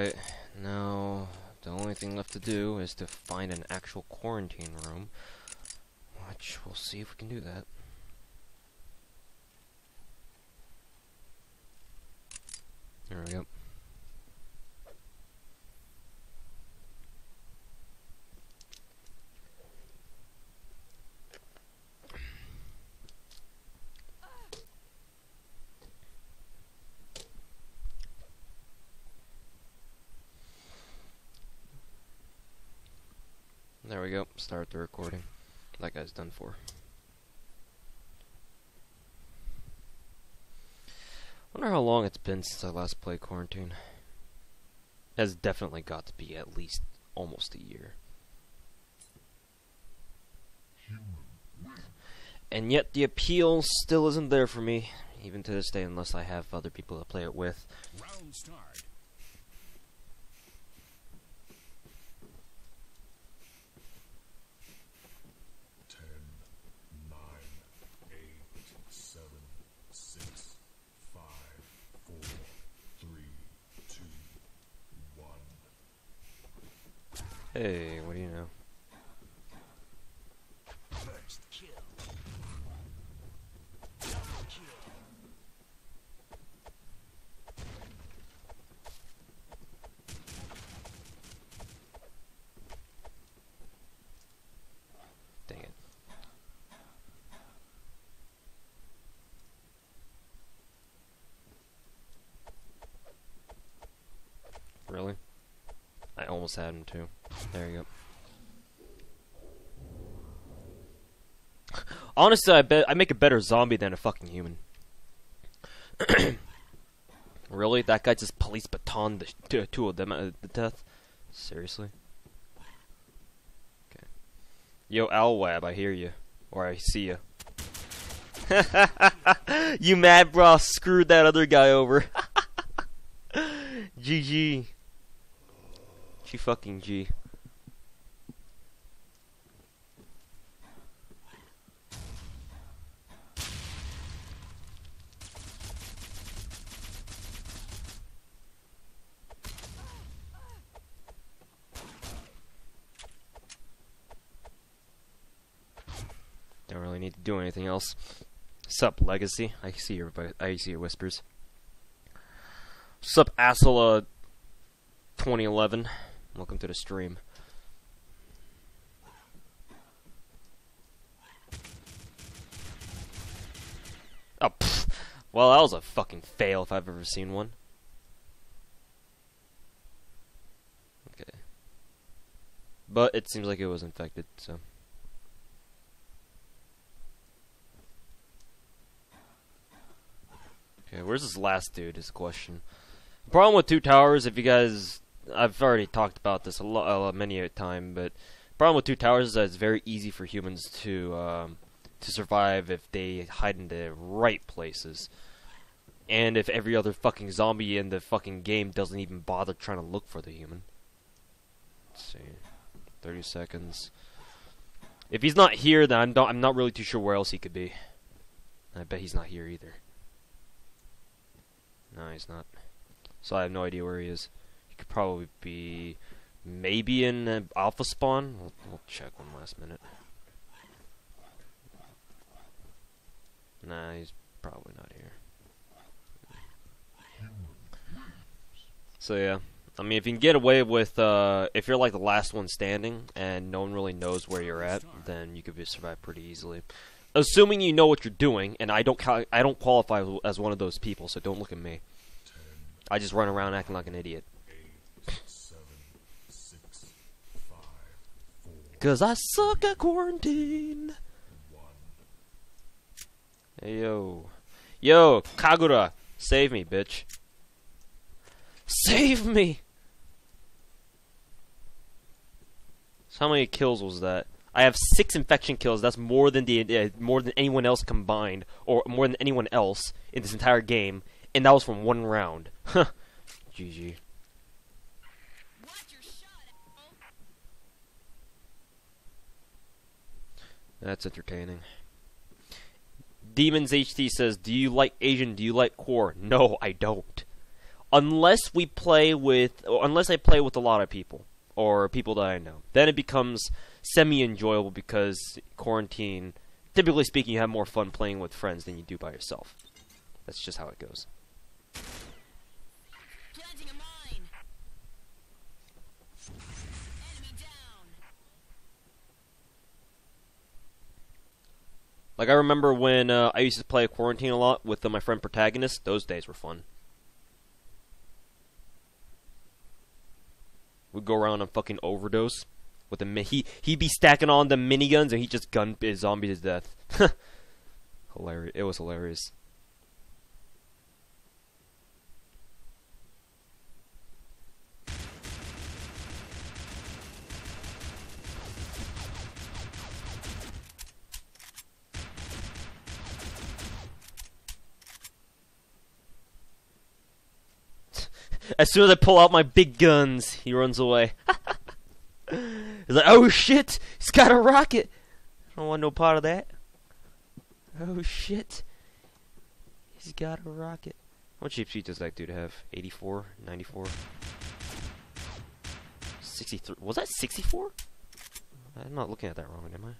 Alright, now the only thing left to do is to find an actual quarantine room, which we'll see if we can do that. There we go. There we go. Start the recording. That guy's done for. Wonder how long it's been since I last played Quarantine. It has definitely got to be at least almost a year. And yet the appeal still isn't there for me, even to this day, unless I have other people to play it with. Round start. 10, 9, 8, 7, 6, 5, 4, 3, 2, 1. Hey, what do you know? First kill. Double kill. Dang it. Really? I almost had him too. There you go. Honestly, I bet I make a better zombie than a fucking human. Really? That guy just police batoned the two of them to death? Seriously? Okay. Yo, Alwab, I hear you. Or I see you. You mad, bro? Screwed that other guy over. GG. G fucking G. Don't really need to do anything else. Sup, Legacy? I see your whispers. Sup, asshole? 2011. Welcome to the stream. Oh, pfft. Well, that was a fucking fail if I've ever seen one. Okay. But it seems like it was infected, so. Okay, where's this last dude is the question. The problem with Two Towers, if you guys... I've already talked about this many a time, but the problem with Two Towers is that it's very easy for humans to survive if they hide in the right places. And if every other fucking zombie in the fucking game doesn't even bother trying to look for the human. Let's see. 30 seconds. If he's not here, then I'm not really too sure where else he could be. I bet he's not here either. No, he's not. So I have no idea where he is. He could probably be maybe in Alpha Spawn. We'll check one last minute. Nah, he's probably not here. So yeah, I mean, if you can get away with, if you're like the last one standing and no one really knows where you're at, then you could survive pretty easily. Assuming you know what you're doing, and I don't qualify as one of those people, so don't look at me. I just run around acting like an idiot. 8, 7, 6, 5, 4, 'Cause I suck at quarantine. 1. Hey yo, yo, Kagura, save me, bitch. Save me. So how many kills was that? I have 6 infection kills. That's more than more than anyone else combined, or more than anyone else in this entire game, and that was from one round. Huh. GG. That's entertaining. Demons HT says, "Do you like Asian? Do you like core?" No, I don't. unless we play with, or unless I play with a lot of people or people that I know, then it becomes semi-enjoyable because quarantine. Typically speaking, you have more fun playing with friends than you do by yourself. That's just how it goes. Planting a mine. Enemy down. Like, I remember when I used to play Quarantine a lot with my friend Protagonist. Those days were fun. We'd go around and fucking overdose. With he'd be stacking on the miniguns and he'd just gun his zombies to death. Hilarious. It was hilarious. As soon as I pull out my big guns, he runs away. He's like, oh shit, he's got a rocket. I don't want no part of that. Oh shit, he's got a rocket. How much HP does that dude have? 84, 94, 63. Was that 64? I'm not looking at that wrong, am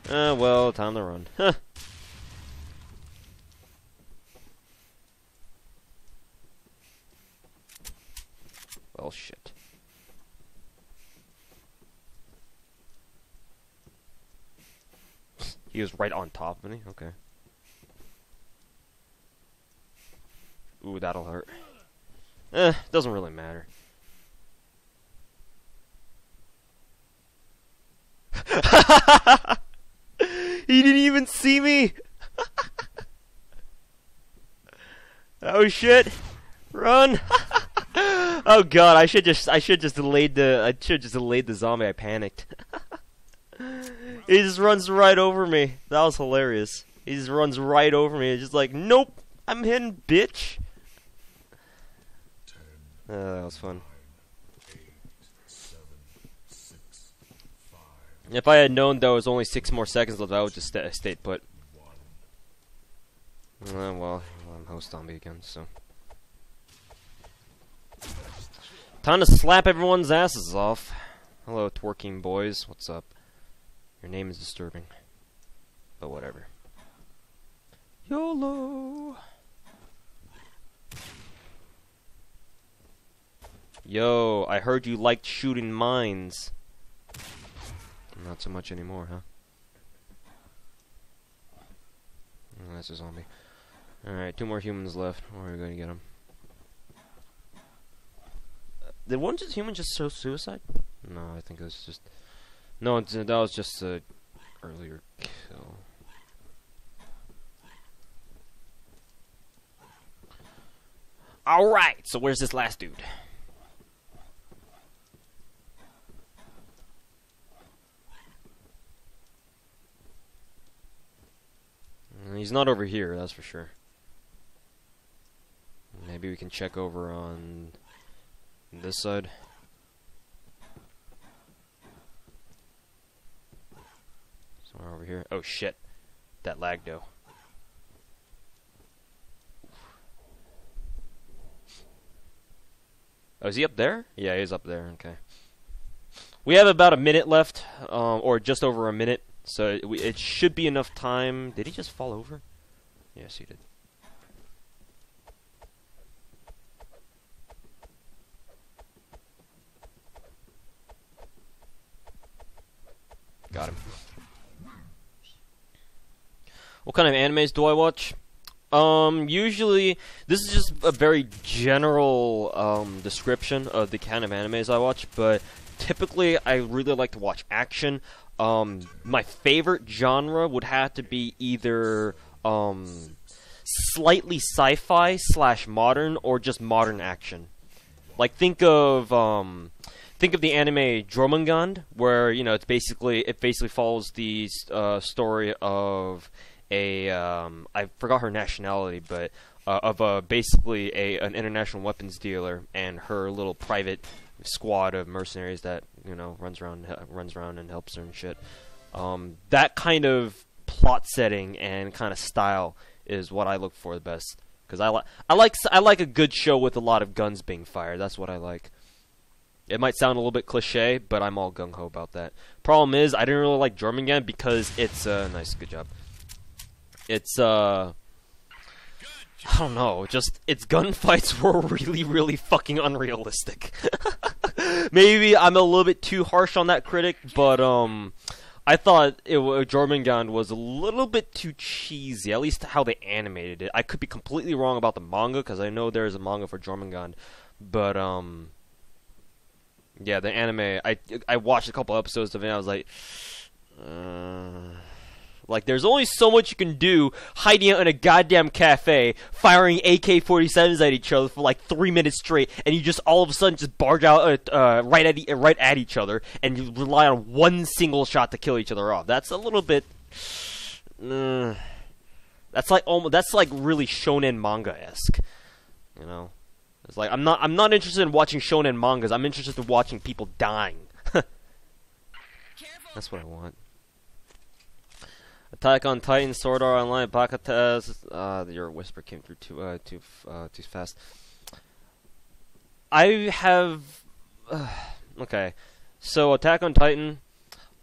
I? Well, time to run. Huh. Well, shit. He was right on top of me? Okay. Ooh, that'll hurt. Doesn't really matter. He didn't even see me! Oh shit! Run! Oh god, I should just delayed the zombie. I panicked. He just runs right over me. That was hilarious. He just runs right over me. It's just like, nope, I'm hidden, bitch. That was fun. 9, 8, 7, 6, 5, If I had known there was only 6 more seconds left, I would just stayed put. 1. Well, I'm host zombie again, so. Time to slap everyone's asses off. Hello, twerking boys. What's up? Your name is disturbing. But whatever. YOLO! Yo, I heard you liked shooting mines. Not so much anymore, huh? Oh, that's a zombie. Alright, 2 more humans left. Where are we going to get them? Did one human just show suicide? No, I think it was just... No, that was just a earlier kill. Alright, so where's this last dude? He's not over here, that's for sure. Maybe we can check over on this side. Somewhere over here. Oh shit. That lag though. Oh, is he up there? Yeah, he's up there. Okay. We have about a minute left, or just over a minute, so it should be enough time. Did he just fall over? Yes, he did. Got him. What kind of animes do I watch? Usually, this is just a very general description of the kind of animes I watch, but typically I really like to watch action. My favorite genre would have to be either slightly sci-fi / modern, or just modern action. Like think of the anime Jormungand, where it basically follows the story of a I forgot her nationality, but of basically an international weapons dealer and her little private squad of mercenaries that runs around and helps her and shit. That kind of plot setting and kind of style is what I look for the best. because I like a good show with a lot of guns being fired. That's what I like. It might sound a little bit cliche, but I'm all gung ho about that. Problem is, I didn't really like Jormungand because it's nice, good job. It's I don't know, just its gunfights were really, really fucking unrealistic. Maybe I'm a little bit too harsh on that critic, but I thought Jormungand was a little bit too cheesy, at least how they animated it. I could be completely wrong about the manga, because I know there's a manga for Jormungand, but yeah, the anime, I watched a couple episodes of it, and I was like, there's only so much you can do hiding out in a goddamn cafe, firing AK-47s at each other for like 3 minutes straight, and you just all of a sudden just barge out right at each other, and you rely on one single shot to kill each other off. That's a little bit. That's like really shonen manga-esque, you know. It's like I'm not interested in watching shonen mangas. I'm interested in watching people dying. That's what I want. Attack on Titan, Sword Art Online, Bakatas. Your whisper came through too fast. I have. Okay, so Attack on Titan.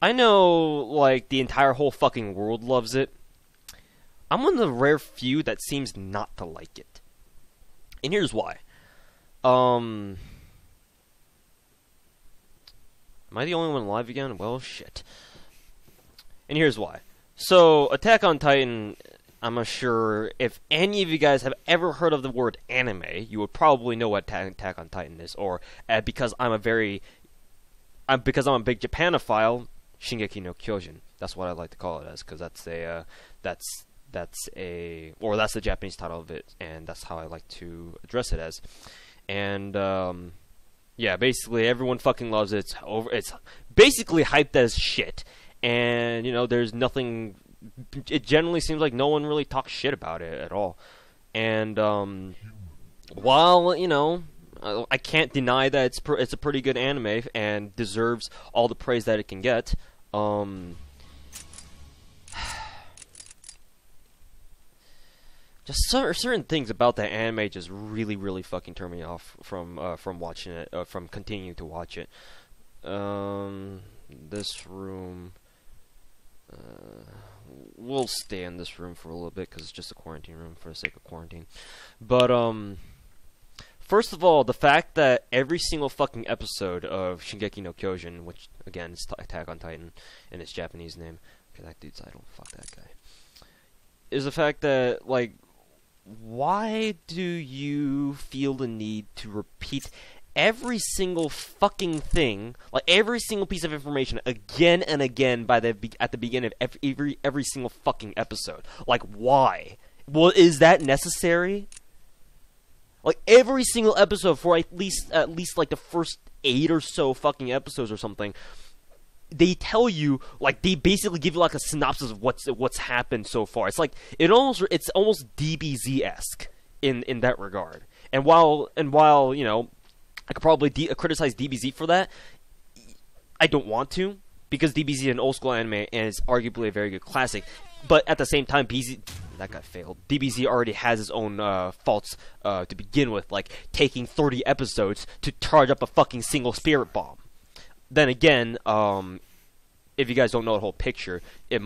I know, like, the entire whole fucking world loves it. I'm one of the rare few that seems not to like it, and here's why. Am I the only one live again? Well, shit. And here's why. So, Attack on Titan, I'm not sure if any of you guys have ever heard of the word anime, you would probably know what Attack on Titan is, or because I'm a big Japanophile, Shingeki no Kyojin. That's what I like to call it as, because that's the Japanese title of it, and that's how I like to address it as. And yeah, basically everyone fucking loves it. It's basically hyped as shit. And you know, there's nothing. It generally seems like no one really talks shit about it at all. And while you know, I can't deny that it's a pretty good anime and deserves all the praise that it can get. Just certain things about that anime just really, really fucking turn me off from watching it, from continuing to watch it. This room, we'll stay in this room for a little bit because it's just a quarantine room for the sake of quarantine. But first of all, the fact that every single fucking episode of Shingeki no Kyojin, which again is Attack on Titan in its Japanese name, okay, that dude's idol, fuck that guy, is the fact that, like, why do you feel the need to repeat every single fucking thing, like every single piece of information, again and again at the beginning of every single fucking episode? Like, why? Well, is that necessary? Like, every single episode for at least like the first 8 or so fucking episodes or something, they tell you, like, they basically give you like a synopsis of what's happened so far. It's like it's almost DBZ-esque in that regard. And while you know, I could probably criticize DBZ for that, I don't want to, because DBZ is an old school anime and it's arguably a very good classic. But at the same time, that guy failed. DBZ already has its own faults to begin with, like taking 30 episodes to charge up a fucking single spirit bomb. Then again, if you guys don't know the whole picture, you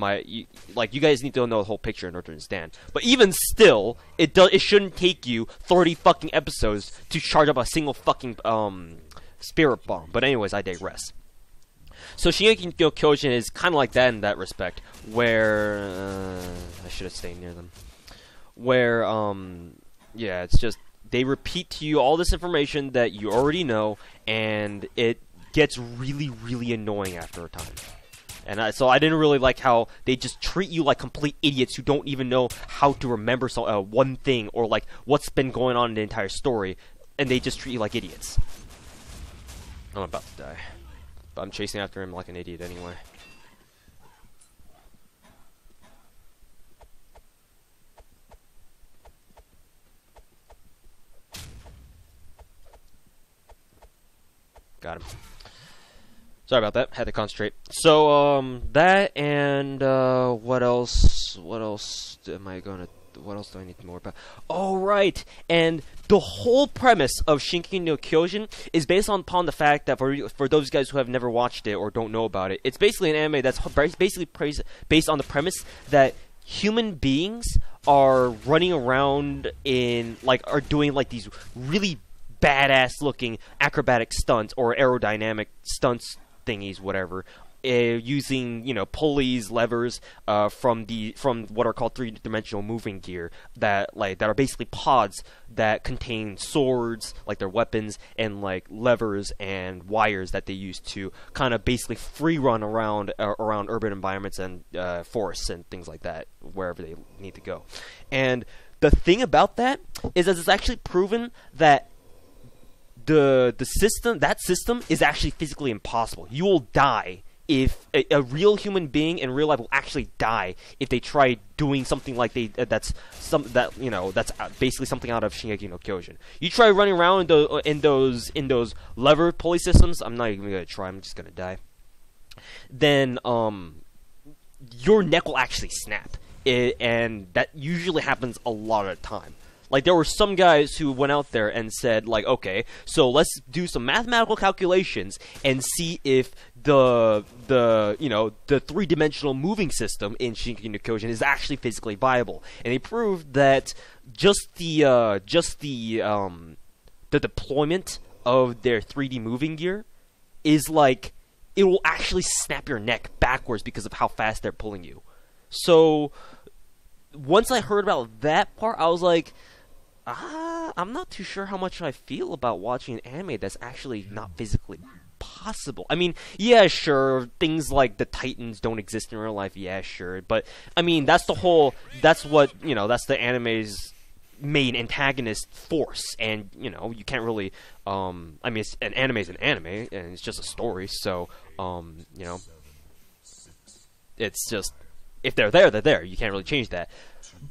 guys need to know the whole picture in order to understand. But even still, it shouldn't take you 30 fucking episodes to charge up a single fucking spirit bomb. But anyways, I digress. So Shingeki no Kyojin is kind of like that in that respect, where I should have stayed near them. Where yeah, it's just they repeat to you all this information that you already know, and it gets really, really annoying after a time. And so I didn't really like how they just treat you like complete idiots who don't even know how to remember one thing, or like what's been going on in the entire story, and they just treat you like idiots. I'm about to die, but I'm chasing after him like an idiot anyway. Got him. Sorry about that. Had to concentrate. So, that and, what else am I gonna what else do I need to know more about? Oh, right! And the whole premise of Shingeki no Kyojin is based upon the fact that for those guys who have never watched it or don't know about it, it's basically an anime that's basically based on the premise that human beings are running around are doing like these really badass looking acrobatic stunts or aerodynamic stunts thingies, whatever, using pulleys, levers from what are called three-dimensional moving gear that are basically pods that contain swords, like their weapons, and like levers and wires that they use to kind of basically free run around urban environments and forests and things like that wherever they need to go. And the thing about that is that it's actually proven that the system is actually physically impossible. You will die if a real human being in real life will actually die if they try doing something like that's basically something out of Shingeki no Kyojin. You try running around in those lever pulley systems. I'm not even gonna try. I'm just gonna die. Then your neck will actually snap, and that usually happens a lot of the time. Like, there were some guys who went out there and said, like, okay, so let's do some mathematical calculations and see if the three-dimensional moving system in Shingeki no Kyojin is actually physically viable. And they proved that just the deployment of their 3D moving gear is like, it will actually snap your neck backwards because of how fast they're pulling you. So once I heard about that part, I was like, I'm not too sure how much I feel about watching an anime that's actually not physically possible. I mean, yeah, sure, things like the Titans don't exist in real life, yeah, sure, but, I mean, that's the anime's main antagonist force, and, you can't really, I mean, an anime is an anime, and it's just a story, so, it's just, if they're there, they're there, you can't really change that.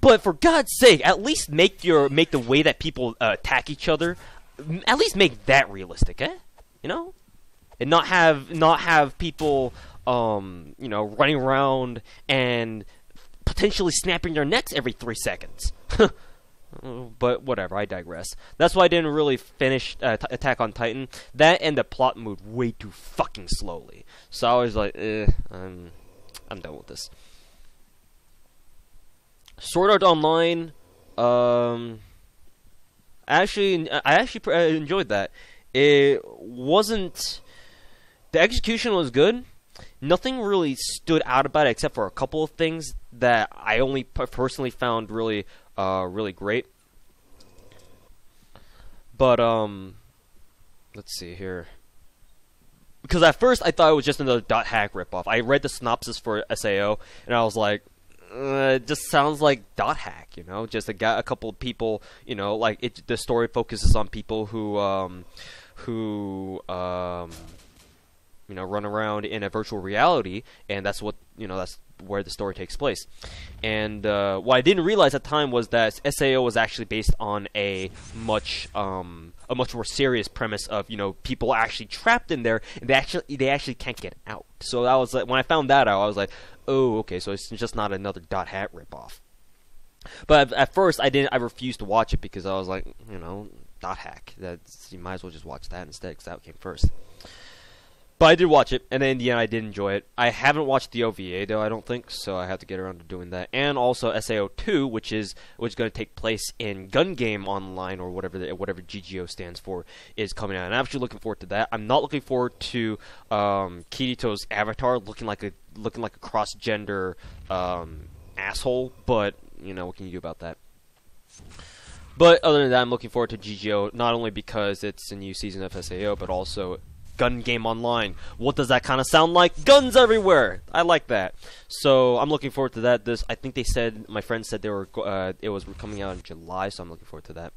But for God's sake, at least make the way that people attack each other, at least make that realistic, and not have people running around and potentially snapping their necks every 3 seconds. But whatever, I digress. That's why I didn't really finish Attack on Titan. That and the plot moved way too fucking slowly. So I was like, I'm done with this. Sword Art Online, I actually enjoyed that. It wasn't... The execution was good. Nothing really stood out about it except for a couple of things that I only personally found really great. But, let's see here. Because at first I thought it was just another .hack ripoff. I read the synopsis for SAO, and I was like, it just sounds like .hack, just a couple of people, the story focuses on people who run around in a virtual reality, and that's what, that's where the story takes place. And what I didn't realize at the time was that SAO was actually based on a much more serious premise of, people are actually trapped in there, and they actually can't get out. So that was like, when I found that out, I was like, oh, okay, so it's just not another .hack ripoff. But at first, I refused to watch it because I was like, .hack. You might as well just watch that instead, because that came first. But I did watch it, and in the end, I did enjoy it. I haven't watched the OVA, though, I don't think, so I have to get around to doing that. And also SAO 2, which is going to take place in Gun Game Online, or whatever GGO stands for, is coming out. And I'm actually looking forward to that. I'm not looking forward to Kirito's avatar looking like a cross-gender asshole, but, what can you do about that? But other than that, I'm looking forward to GGO, not only because it's a new season of SAO, but also Gun Game Online. What does that kind of sound like? Guns everywhere! I like that. So I'm looking forward to that. I think my friends said it was coming out in July, so I'm looking forward to that.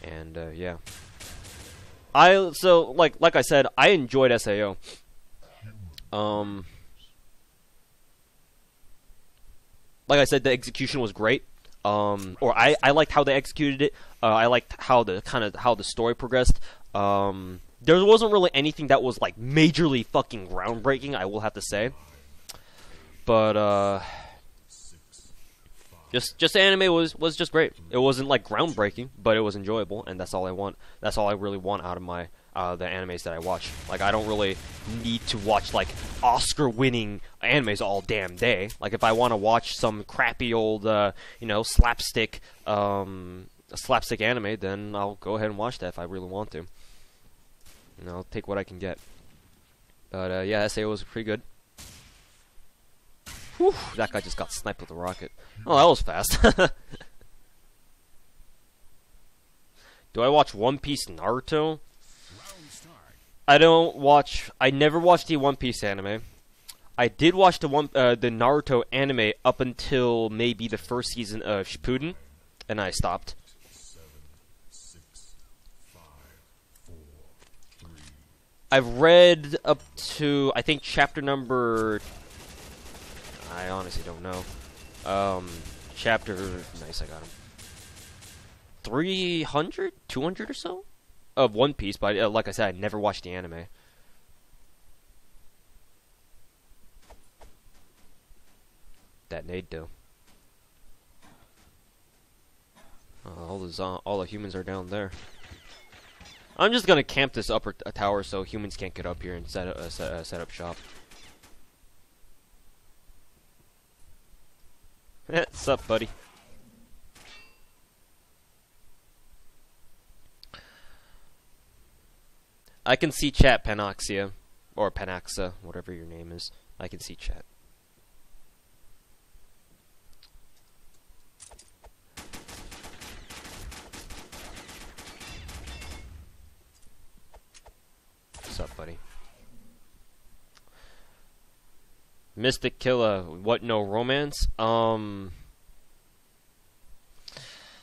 And yeah. Like I said, I enjoyed SAO. Like I said, the execution was great. Or I liked how they executed it. I liked how the story progressed. There wasn't really anything that was like majorly fucking groundbreaking, I will have to say. But Just anime was just great. It wasn't like groundbreaking, but it was enjoyable, and that's all I want. That's all I really want out of my the animes that I watch. Like, I don't really need to watch like Oscar-winning animes all damn day. Like, if I want to watch some crappy old you know, slapstick anime, then I'll go ahead and watch that if I really want to. And I'll take what I can get. But yeah, SAO was pretty good. Whew, that guy just got sniped with a rocket. Oh, that was fast. Do I watch One Piece Naruto? I never watched the One Piece anime. I did watch the Naruto anime up until maybe the first season of Shippuden, and I stopped. 7, 6, 5, 4, 3. I've read up to, I think, chapter number... I honestly don't know. Chapter... Nice, I got him. 300? 200 or so? Of One Piece, but like I said, I never watched the anime. That nade, though. All the humans are down there. I'm just gonna camp this upper tower so humans can't get up here and set up shop. What's up, buddy? I can see chat, Panoxia. Or Panaxa, whatever your name is. I can see chat. What's up, buddy? Mystic Killer, what, no romance? The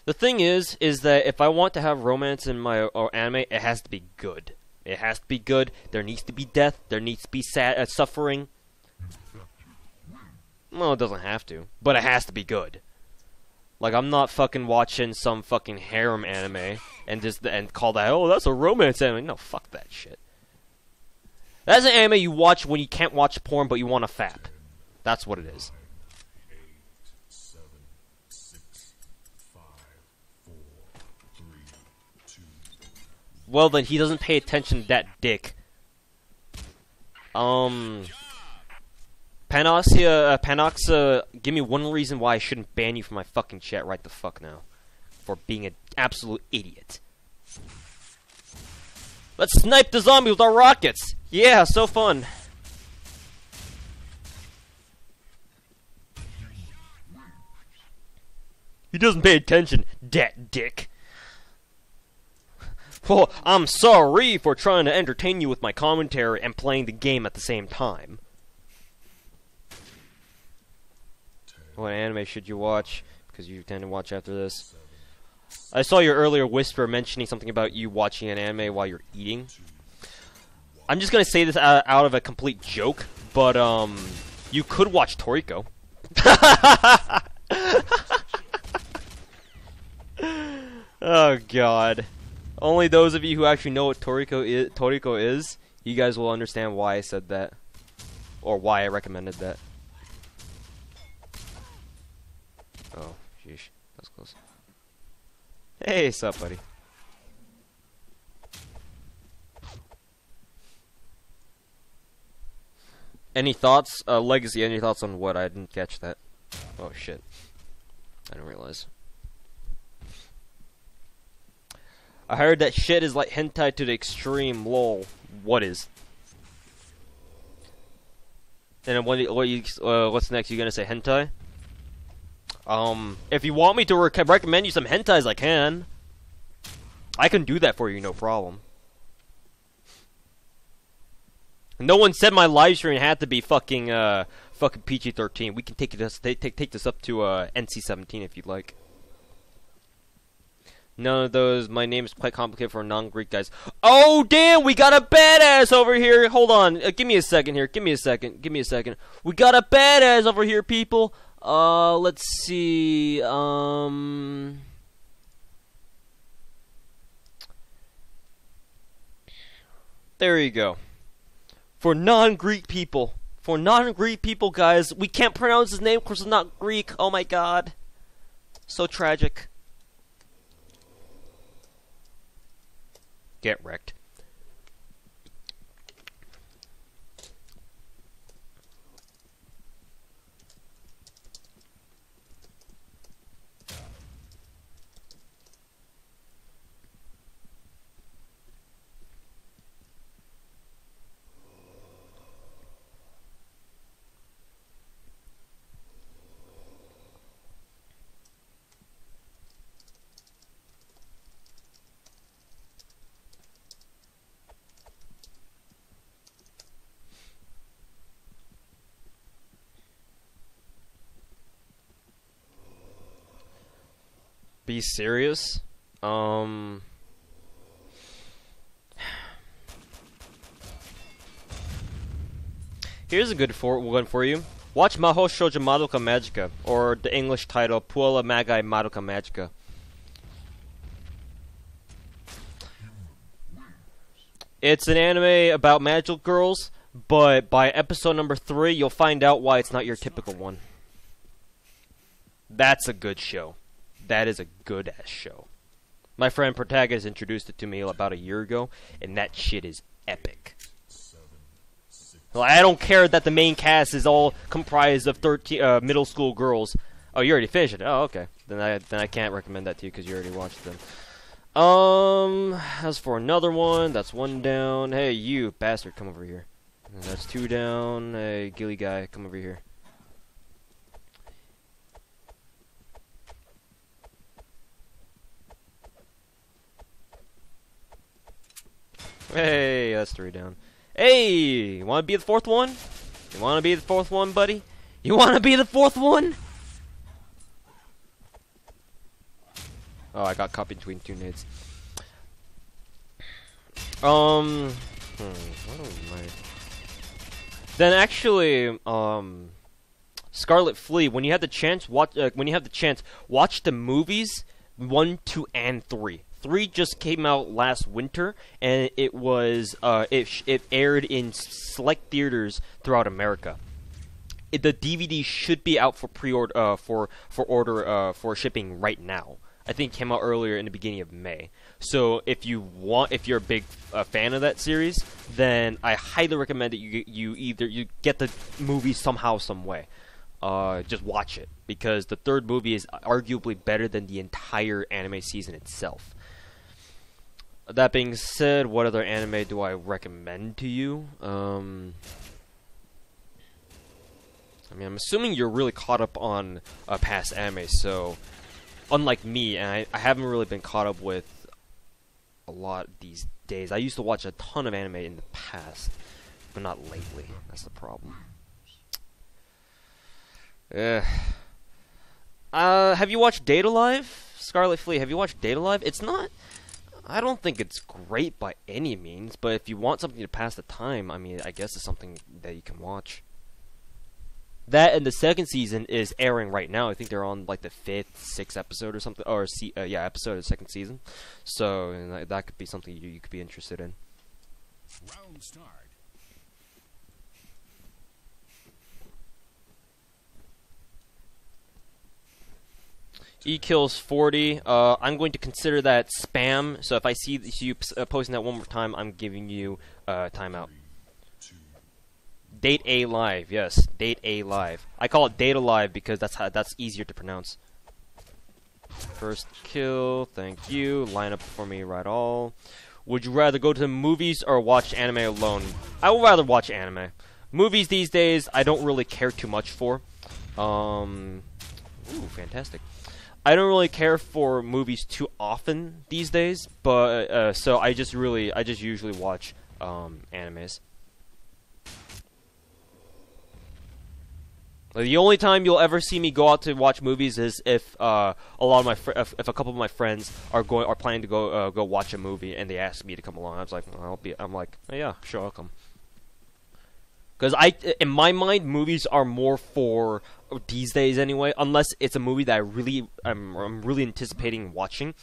thing is that if I want to have romance in my anime, it has to be good. It has to be good. There needs to be death. There needs to be suffering. Well, it doesn't have to, but it has to be good. Like, I'm not fucking watching some fucking harem anime and call that, oh, that's a romance anime. No, fuck that shit. That's an anime you watch when you can't watch porn, but you want to fap. That's what it is. 8, 7, 6, 5, 4, 3, 2. Well, then he doesn't pay attention to that dick. Panoxa, give me one reason why I shouldn't ban you from my fucking chat right the fuck now. For being an absolute idiot. Let's snipe the zombie with our rockets! Yeah, so fun. He doesn't pay attention, dat dick. Well, I'm sorry for trying to entertain you with my commentary and playing the game at the same time. What anime should you watch? Because you tend to watch after this. I saw your earlier whisper mentioning something about you watching an anime while you're eating. I'm just gonna say this out of a complete joke, but you could watch Toriko. Oh god. Only those of you who actually know what Toriko is, you guys will understand why I said that. Or why I recommended that. Oh, sheesh. That's close. Hey, what's up, buddy? Any thoughts? Legacy, any thoughts on what? I didn't catch that. Oh, shit. I didn't realize. I heard that shit is like hentai to the extreme, lol. What is? And then what's next? You gonna say hentai? If you want me to recommend you some hentais, I can. I can do that for you, no problem. No one said my live stream had to be fucking PG-13. We can take this up to NC-17 if you'd like. None of those. My name is quite complicated for non-Greek guys. Oh damn! We got a badass over here. Hold on. Give me a second here. Give me a second. Give me a second. We got a badass over here, people. Let's see. There you go. For non-Greek people. For non-Greek people, guys. We can't pronounce his name because it's not Greek. Oh my god. So tragic. Get wrecked. Be serious. Here's a good one for you. Watch Maho Shoujo Madoka Magica, or the English title Puella Magai Madoka Magica. It's an anime about magical girls, but by episode number 3, you'll find out why it's not your typical one. That's a good show. That is a good-ass show. My friend Protagonist introduced it to me about a year ago, and that shit is epic. Like, I don't care that the main cast is all comprised of 13 middle school girls. Oh, you already finished it? Oh, okay. Then I can't recommend that to you because you already watched them. As for another one, that's 1 down. Hey, you bastard, come over here. And that's 2 down. Hey, Gilly guy, come over here. Hey, that's 3 down. Hey, you want to be the 4th one? You want to be the 4th one, buddy? You want to be the 4th one? Oh, I got caught between 2 nades. What am I? Then actually, Scarlet Flea. When you have the chance, watch. Watch the movies 1, 2, and 3. 3 just came out last winter, and it was it aired in select theaters throughout America. The DVD should be out for pre-order for shipping right now. I think it came out earlier in the beginning of May. So if you're a big fan of that series, then I highly recommend that you get the movie somehow, some way. Just watch it, because the 3rd movie is arguably better than the entire anime season itself. That being said, what other anime do I recommend to you? I mean, I'm assuming you're really caught up on past anime, so unlike me, and I haven't really been caught up with a lot these days. I used to watch a ton of anime in the past, but not lately. That's the problem. Have you watched Data Live? Scarlet Flea, have you watched Data Live? It's not... I don't think it's great by any means, but if you want something to pass the time, I mean, I guess it's something that you can watch. That and the 2nd season is airing right now. I think they're on like the 5th, 6th episode or something, or episode of the 2nd season. So that could be something you could be interested in. Round start. E kills 40. I'm going to consider that spam. So if I see you posting that one more time, I'm giving you timeout. Date A live, yes, Date A live. I call it Data Live because that's easier to pronounce. First kill, thank you. Line up for me right all. Would you rather go to the movies or watch anime alone? I would rather watch anime. Movies these days, I don't really care too much for. Ooh, fantastic. I don't really care for movies too often these days, but so I just usually watch animes. The only time you'll ever see me go out to watch movies is if a couple of my friends are planning to go watch a movie and they ask me to come along. I'm like, oh, yeah, sure, I'll come. Because in my mind, movies are more for these days anyway. Unless it's a movie that I'm really anticipating watching.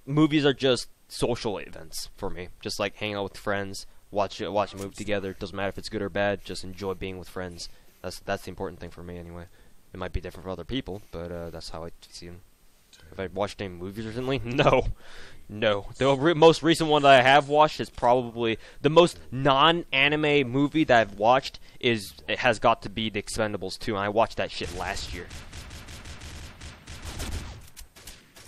Movies are just social events for me. Just like hanging out with friends, watch a movie together. Doesn't matter if it's good or bad. Just enjoy being with friends. That's the important thing for me anyway. It might be different for other people, but that's how I see them. 10, Have I watched any movies recently? No. No. The most recent one that I have watched is probably the most non-anime movie that I've watched it has got to be The Expendables 2, and I watched that shit last year.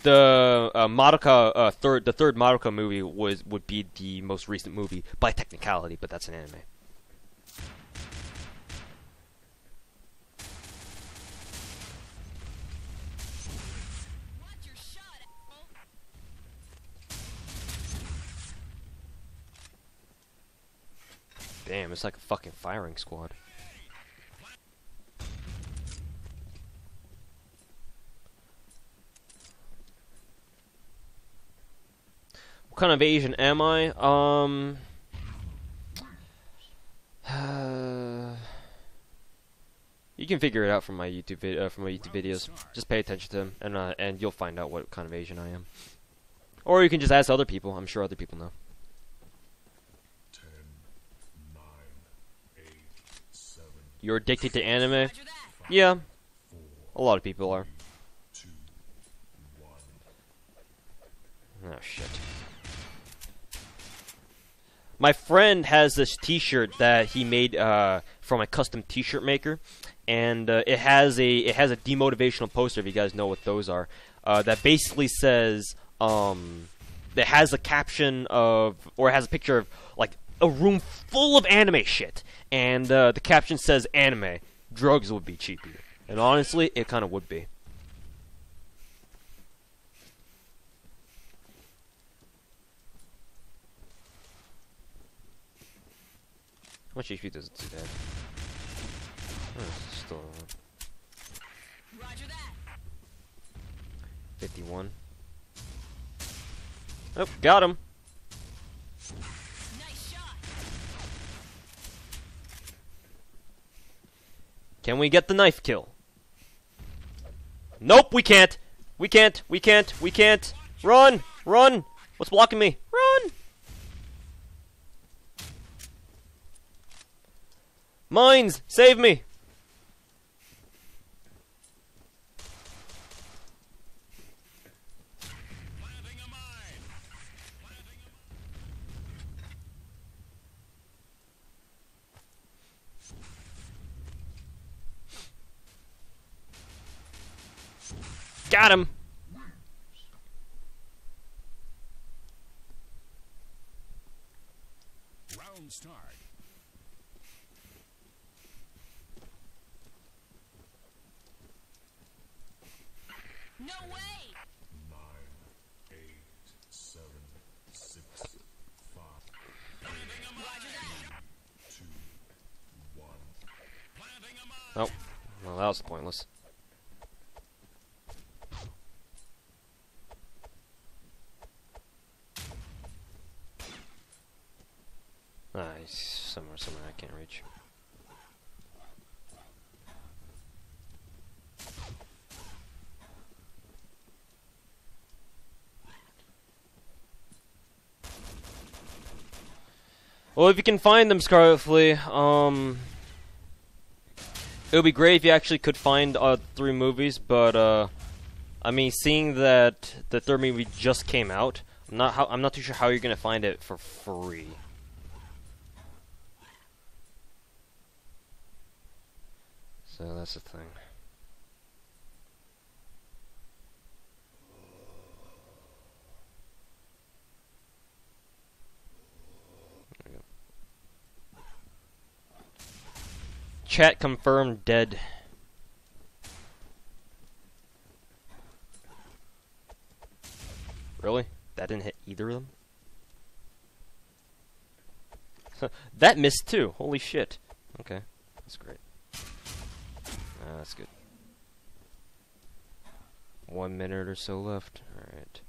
The the third Madoka movie would be the most recent movie by technicality, but that's an anime. Watch your shot, asshole. Damn, it's like a fucking firing squad. What kind of Asian am I? You can figure it out from my YouTube videos. Just pay attention to them, and you'll find out what kind of Asian I am. Or you can just ask other people. I'm sure other people know. 10, 9, 8, 7, You're addicted to anime? Roger that. Yeah, a lot of people are. 2, 1. Oh shit. My friend has this T-shirt that he made from a custom T-shirt maker, and it has a demotivational poster. If you guys know what those are, that basically says that has a caption of, or it has a picture of like a room full of anime shit, and the caption says "anime, drugs would be cheaper," and honestly, it kind of would be. How much HP does it do that? Still Roger that. 51. Oh, got him. Nice shot. Can we get the knife kill? Nope, we can't. We can't. We can't. We can't. Run! Run! What's blocking me? Run! Mines! Save me! Planting a mine. Planting a Got him! round start. No way. 9, 8, 7, 6, 5. Planting a mine. Roger that. 2, 1. Planting a mine. Oh, well, that was pointless. Nice. Somewhere I can't reach. Well, if you can find them, Scarlet Flea, it would be great if you actually could find 3 movies, but I mean, seeing that the 3rd movie just came out, I'm not too sure how you're gonna find it for free. So that's the thing. There we go. Chat confirmed dead. Really? That didn't hit either of them? That missed too. Holy shit. Okay. That's great. That's good. 1 minute or so left. Alright.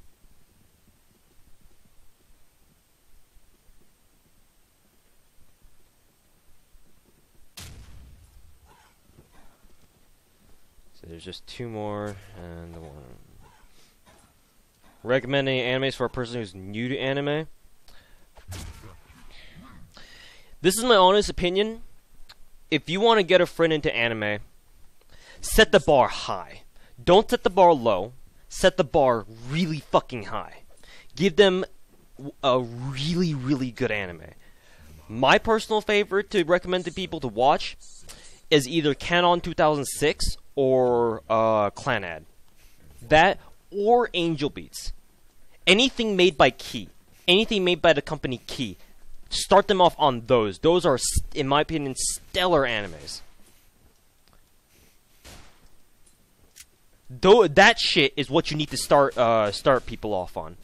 So there's just 2 more, and the one. Recommend any animes for a person who's new to anime? This is my honest opinion. If you want to get a friend into anime, set the bar high. Don't set the bar low. set the bar really fucking high. Give them a really, really good anime. My personal favorite to recommend to people to watch is either Canon 2006 or Clanad. That or Angel Beats. Anything made by Key. Anything made by the company Key. Start them off on those. Those are, in my opinion, stellar animes. That shit is what you need to start people off on,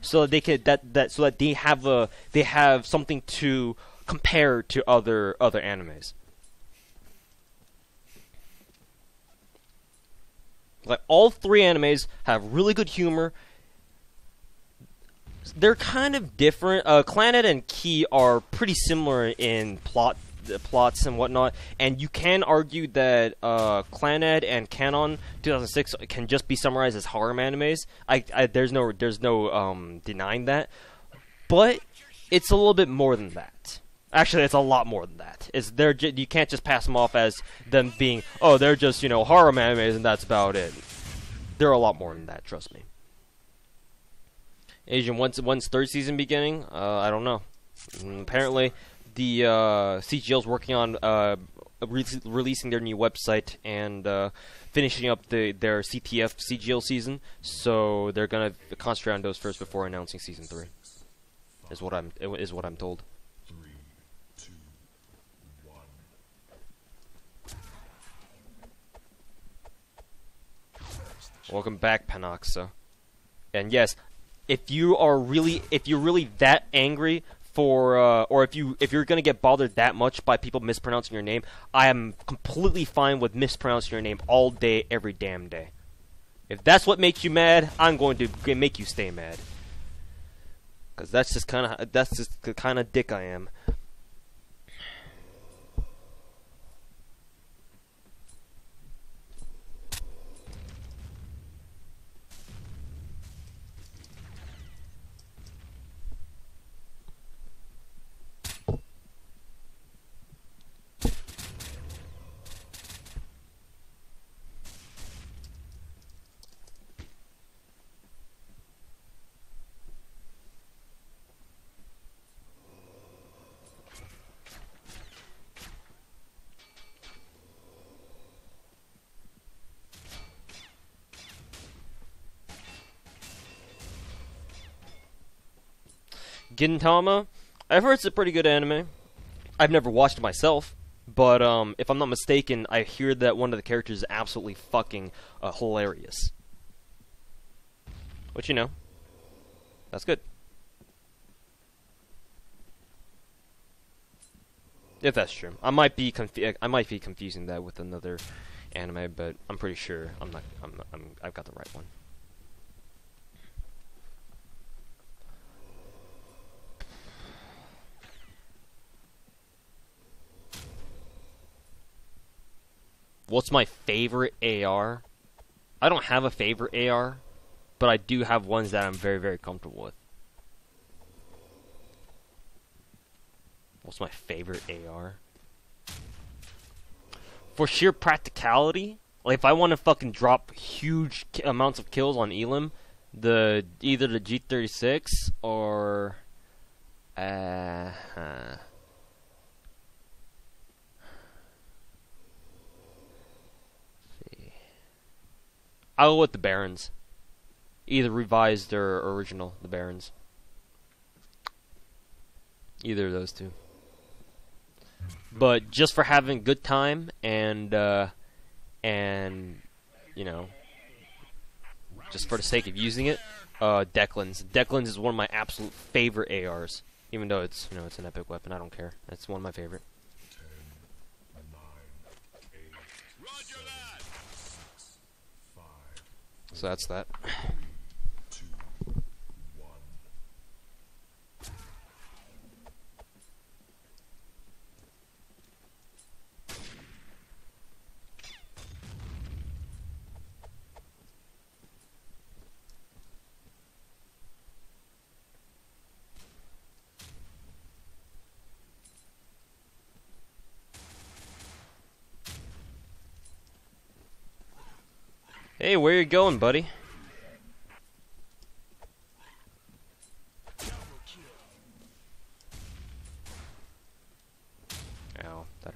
so that they can so that they have something to compare to other animes. Like, all three animes have really good humor. They're kind of different. Clannad and Key are pretty similar in plots and whatnot, and you can argue that Clannad and Canon 2006 can just be summarized as harem animes. There's no denying that, but it's a little bit more than that. Actually, it's a lot more than that. You can't just pass them off as them being, oh, they're just, harem animes and that's about it. They're a lot more than that, trust me. Asian, when's third season beginning? I don't know. Apparently, the CGL's working on releasing their new website and finishing up their CTF CGL season, so they're gonna concentrate on those first before announcing season 3. Is what I'm told. 3, 2, 1. Welcome back, Panoxa. And yes, if you're really that angry for, or if you're gonna get bothered that much by people mispronouncing your name, I am completely fine with mispronouncing your name all day, every damn day. If that's what makes you mad, I'm going to make you stay mad. Cause that's just the kind of dick I am. Gintama, I've heard it's a pretty good anime. I've never watched it myself, but if I'm not mistaken, I hear that one of the characters is absolutely fucking hilarious. Which, that's good. If that's true, I might be confusing that with another anime, but I'm pretty sure I've got the right one. What's my favorite AR? I don't have a favorite AR, but I do have ones that I'm very, very comfortable with. What's my favorite AR? For sheer practicality, like if I want to fucking drop huge amounts of kills on Elim, either the G36 or I'll go with the Barons. Either revised or original, the Barons. Either of those two. But just for having a good time and just for the sake of using it, Declan's. Declan's is one of my absolute favorite ARs. Even though it's it's an epic weapon, I don't care. That's one of my favorite. 10, 9, 8, Roger that. 6, 5, So that's that. 2, 1. Hey, where you going, buddy?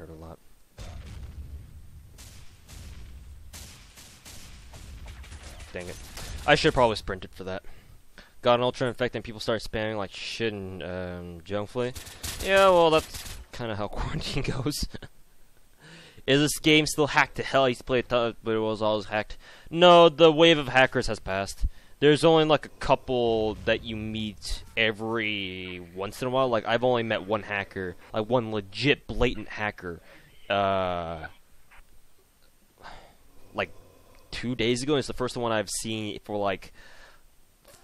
hurt a lot. Dang it. I should probably sprinted for that. Got an ultra infect and people start spamming like shit in Jungflay. Yeah, well, that's kind of how quarantine goes. Is this game still hacked to hell? I used to play it, but it was always hacked. No, the wave of hackers has passed. There's only like a couple that you meet every once in a while. Like, I've only met one hacker, like one legit blatant hacker, like 2 days ago. It's the first one I've seen for like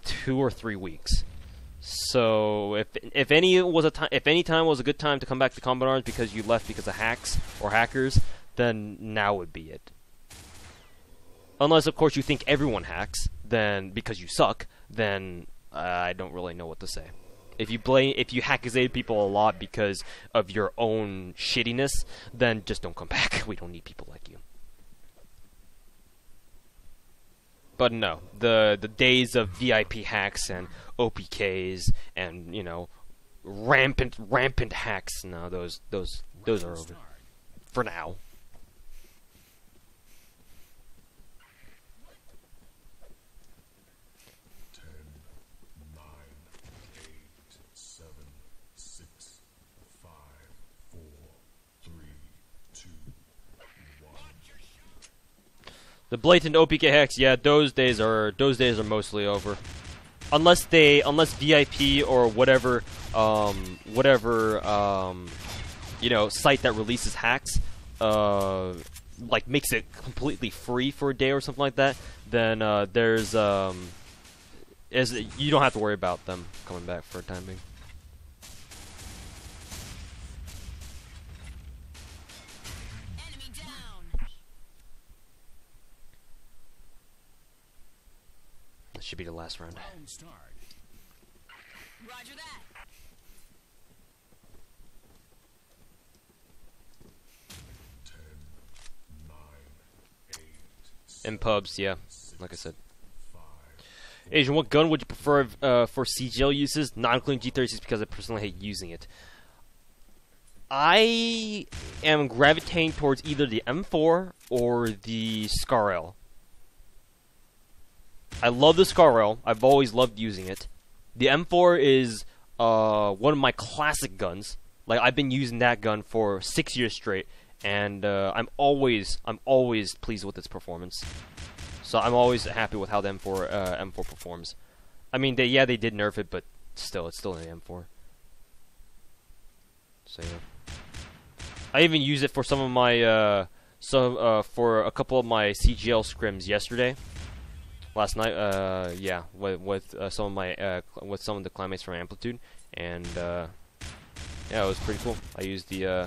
2 or 3 weeks. So if any time was a good time to come back to Combat Arms because you left because of hacks or hackers, then now would be it. Unless of course you think everyone hacks, then because you suck, then I don't really know what to say. If you hack people a lot because of your own shittiness, then just don't come back. We don't need people like you. But no, the days of VIP hacks and OPKs and, you know, rampant hacks, no, those are over for now. The blatant OPK hacks, yeah, those days are mostly over. Unless VIP or whatever you know, site that releases hacks like makes it completely free for a day or something like that, then you don't have to worry about them coming back for a time being. Should be the last round. Roger that. In pubs, yeah, like I said. Asian, what gun would you prefer for CGL uses? Not including G36 because I personally hate using it. I am gravitating towards either the M4 or the Scar-L. I love the Scar-L. I've always loved using it. The M4 is one of my classic guns. Like, I've been using that gun for 6 years straight, and I'm always pleased with its performance. So I'm always happy with how the M4 performs. I mean, they did nerf it, but still, it's still an M4. So yeah. I even used it for some of my for a couple of my CGL scrims yesterday. Last night, yeah, with some of my with some of the climates from Amplitude, and yeah, it was pretty cool. I used the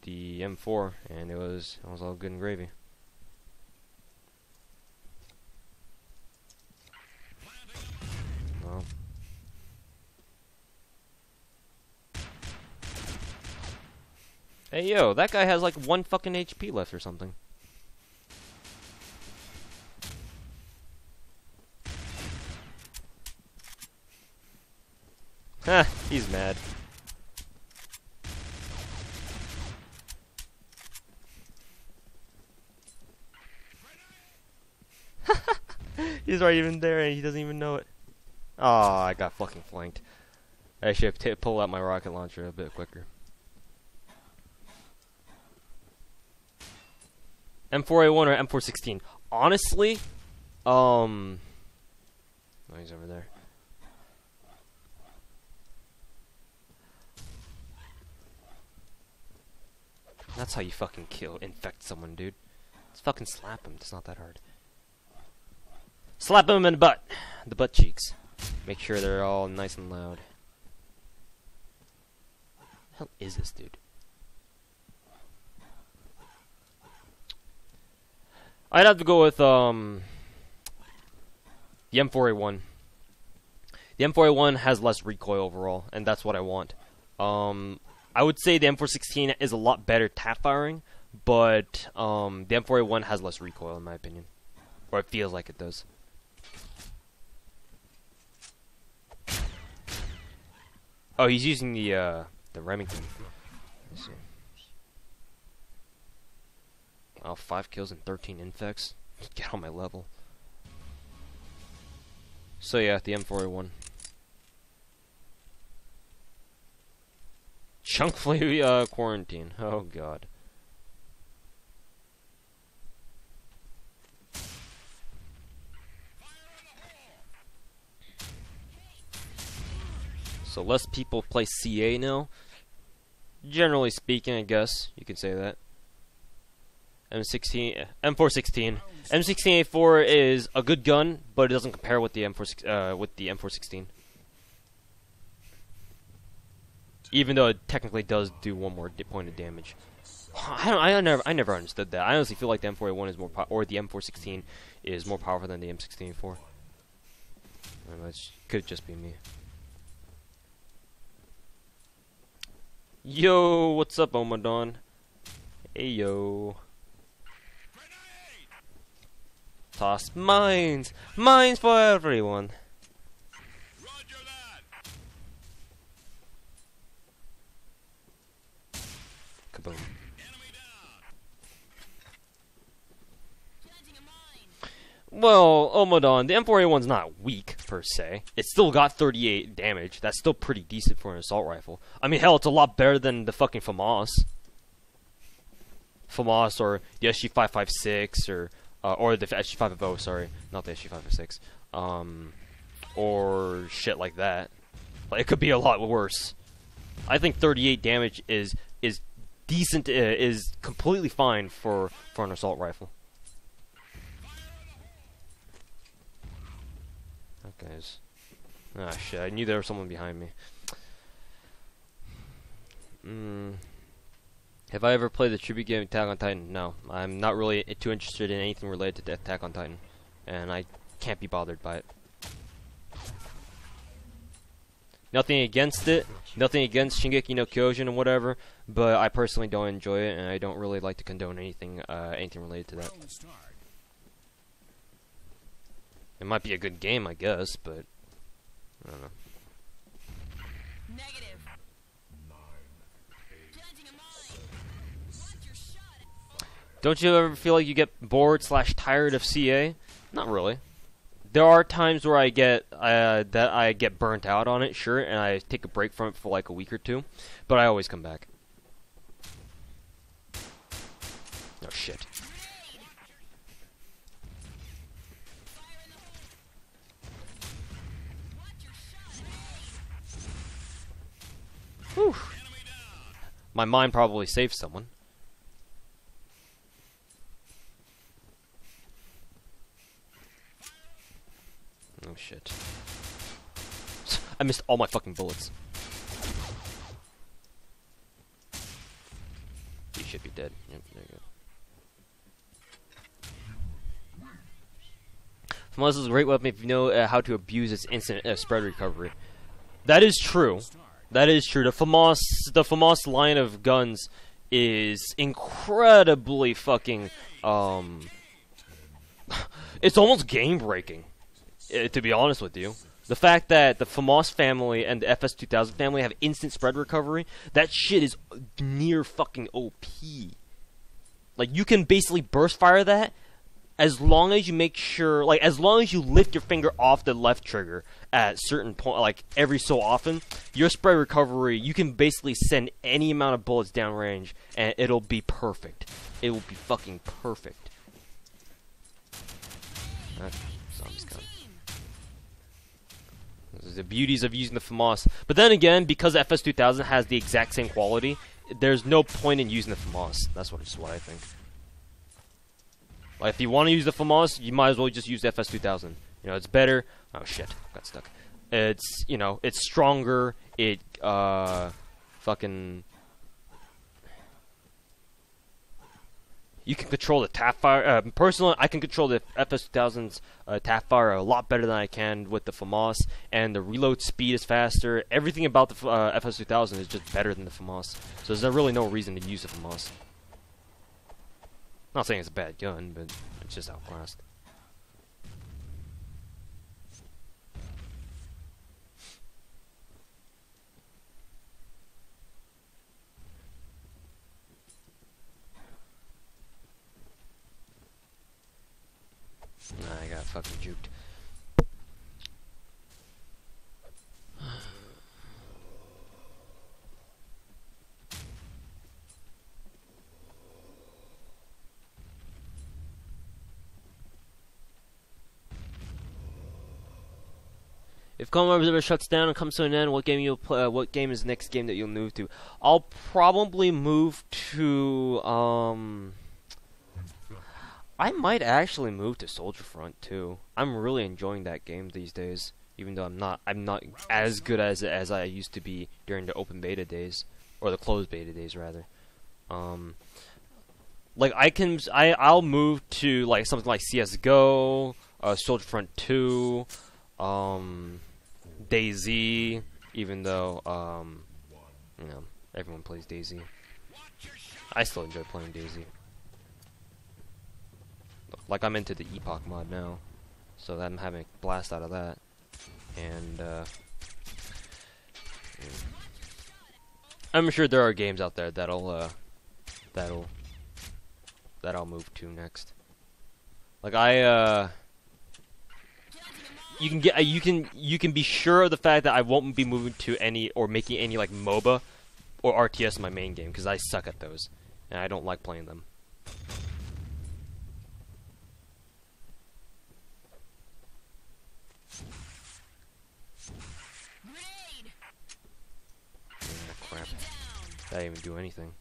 M4, and it was all good and gravy. Well. Hey yo, that guy has like 1 fucking HP left or something. Ha, he's mad. He's right even there and he doesn't even know it. Oh, I got fucking flanked. I should have pulled out my rocket launcher a bit quicker. M4A1 or M416? Honestly, oh, he's over there. That's how you fucking infect someone, dude. Just fucking slap him. It's not that hard. Slap him in the butt cheeks. Make sure they're all nice and loud. What the hell is this, dude? I'd have to go with the M4A1. The M4A1 has less recoil overall, and that's what I want. I would say the M416 is a lot better tap firing, but the M4A1 has less recoil in my opinion, or it feels like it does. Oh, he's using the Remington. Let's see. Wow, 5 kills and 13 infects. Get on my level. So yeah, the M4A1. Chunkfully quarantine. Oh god. So less people play CA now. Generally speaking, I guess you could say that. M16, M416, M16A4 is a good gun, but it doesn't compare with the M416. Even though it technically does do one more point of damage. I never understood that. I honestly feel like the M4A1 is more or the M416 is more powerful than the M16A4. That could just be me. Yo, what's up, Omadon? Hey, yo. Toss mines! Mines for everyone! Roger that. Kaboom. Enemy down. Planting a mine. Well, Omadon, the M4A1's not weak, per se. It's still got 38 damage. That's still pretty decent for an assault rifle. I mean, hell, it's a lot better than the fucking FAMAS. FAMAS or the SG556 or the SG550, sorry. Not the SG556. Or shit like that. Like, it could be a lot worse. I think 38 damage is decent, is completely fine for an assault rifle. Guys. Ah, shit. I knew there was someone behind me. Have I ever played the tribute game Attack on Titan? No. I'm not really too interested in anything related to Attack on Titan. And I can't be bothered by it. Nothing against it. Nothing against Shingeki no Kyojin and whatever. But I personally don't enjoy it, and I don't really like to condone anything related to that. It might be a good game, I guess, but I don't know. Negative. Planting a mine. Watch your shot. Don't you ever feel like you get bored / tired of CA? Not really. There are times where I get burnt out on it, sure, and I take a break from it for like a week or two, but I always come back. Oh shit. Whew. My mind probably saved someone. Oh shit. I missed all my fucking bullets. You should be dead. Yep, there you go. FAMAS is a great weapon if you know how to abuse its instant spread recovery. That is true. That is true. The FAMAS line of guns is incredibly fucking, it's almost game-breaking, to be honest with you. The fact that the FAMAS family and the FS2000 family have instant spread recovery, that shit is near fucking OP. Like, you can basically burst fire that, as long as you make sure, like, as long as you lift your finger off the left trigger at certain point, like, every so often, your spread recovery, you can basically send any amount of bullets downrange, and it'll be perfect. It will be fucking perfect. Zombie's coming. Those are the beauties of using the FAMAS. But then again, because FS2000 has the exact same quality, there's no point in using the FAMAS. That's what I think. Like, if you want to use the FAMAS, you might as well just use the FS2000. You know, it's better. Oh shit, got stuck. It's, you know, it's stronger. It, fucking. You can control the tap fire. Personally, I can control the FS2000's tap fire a lot better than I can with the FAMAS, and the reload speed is faster. Everything about the FS2000 is just better than the FAMAS. So there's really no reason to use the FAMAS. Not saying it's a bad gun, but it's just outclassed. fucking juked. If Call ever shuts down and comes to an end, what game you'll play? What game is the next game that you'll move to? I'll probably move to I might actually move to Soldier Front too. I'm really enjoying that game these days, even though I'm not as good as I used to be during the open beta days, or the closed beta days rather. Like I'll move to like something like CS:GO, Soldier Front 2, DayZ, even though you know, everyone plays DayZ. I still enjoy playing DayZ. Like I'm into the Epoch mod now, so I'm having a blast out of that. And I'm sure there are games out there that'll I'll move to next. Like you can be sure of the fact that I won't be moving to any or making any like MOBA or RTS my main game, because I suck at those and I don't like playing them. Crap. That didn't even do anything.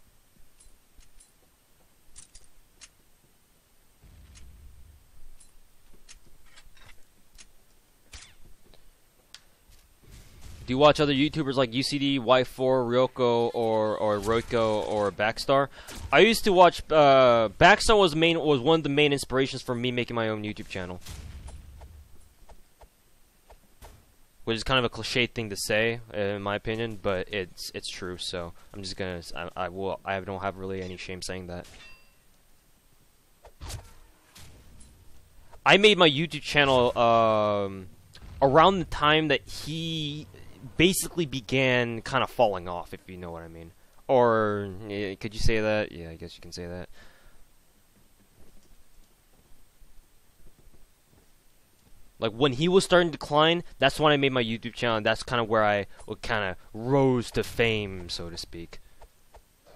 Do you watch other YouTubers like UCD, Y4, Ryoko, or Roiko, or Backstar? I used to watch. Backstar was one of the main inspirations for me making my own YouTube channel, which is kind of a cliche thing to say, in my opinion, but it's true. So I'm just gonna. I don't have really any shame saying that. I made my YouTube channel around the time that he basically began kind of falling off, if you know what I mean. Or, yeah, could you say that? Yeah, I guess you can say that. Like, when he was starting to decline, that's when I made my YouTube channel, and that's kind of where I kind of rose to fame, so to speak.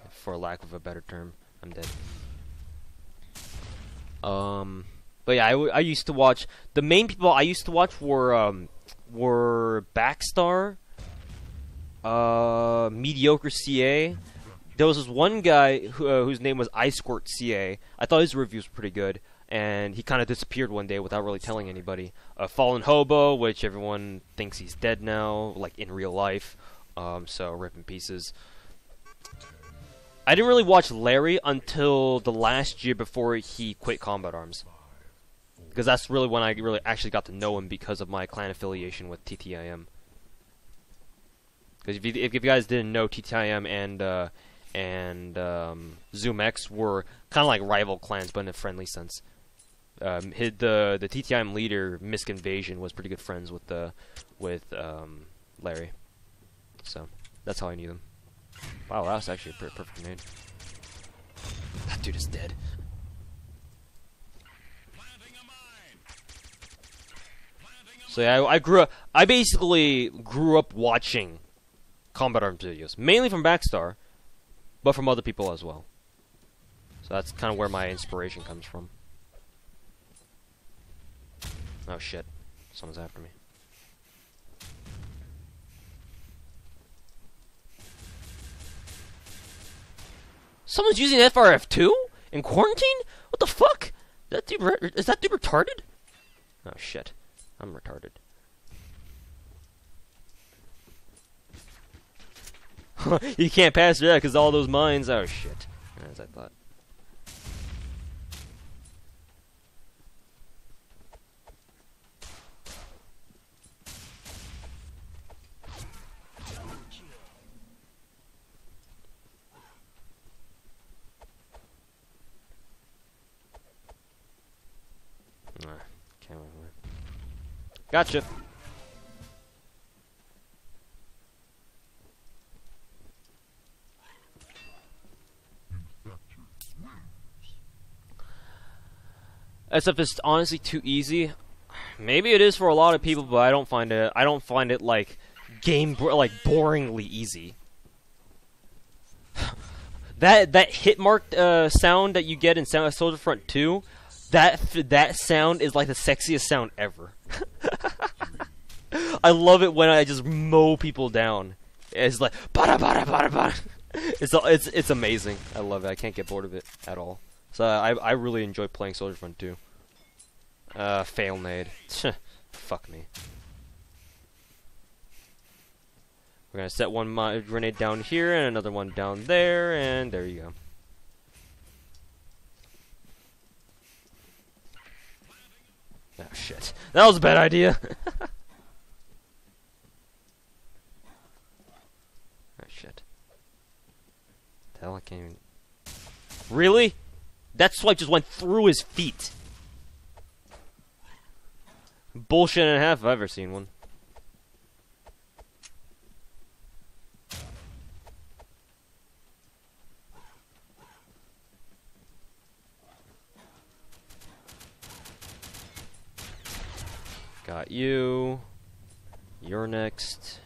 For lack of a better term. I'm dead. But yeah, I used to watch... The main people I used to watch were Backstar, Mediocre CA. There was this one guy whose name was iSquirt CA. I thought his reviews were pretty good, and he kind of disappeared one day without really telling anybody. Fallen Hobo, which everyone thinks he's dead now, like in real life, so rip in pieces. I didn't really watch Larry until the last year before he quit Combat Arms, because that's really when I really actually got to know him because of my clan affiliation with TTIM. Because if you guys didn't know, TTIM and ZoomX were kind of like rival clans, but in a friendly sense. The TTIM leader, Misk Invasion, was pretty good friends with Larry, so that's how I knew them. Wow, that was actually a perfect grenade. That dude is dead. So yeah, I basically grew up watching Combat Arms videos, mainly from Backstar, but from other people as well. So that's kind of where my inspiration comes from. Oh shit, someone's after me. Someone's using FRF2 in quarantine? What the fuck? Is that dude retarded? Oh shit. I'm retarded. You can't pass through that because all those mines. Oh shit. As I thought. Can't wait. Gotcha. As if it's honestly too easy. Maybe it is for a lot of people, but I don't find it. I don't find it like like boringly easy. that hit mark sound that you get in Soldier Front 2, that sound is like the sexiest sound ever. I love it when I just mow people down. It's like bada bada bada bada. It's amazing. I love it. I can't get bored of it at all. So I really enjoy playing Soldier Front 2. Fail nade. Fuck me. We're gonna set one grenade down here and another one down there, and there you go. Oh shit. That was a bad idea. Oh shit. The hell, I can't even... Really? That swipe just went through his feet. Bullshit and a half if I've ever seen one. Got you. You're next.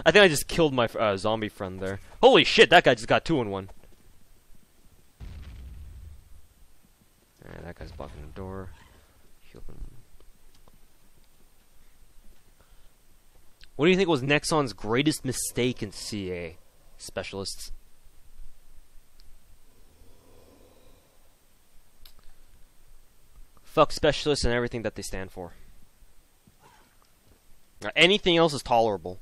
I think I just killed my zombie friend there. Holy shit, that guy just got 2 in 1. Alright, that guy's blocking the door. Heal him. What do you think was Nexon's greatest mistake in CA? Specialists. Fuck specialists and everything that they stand for. Anything else is tolerable.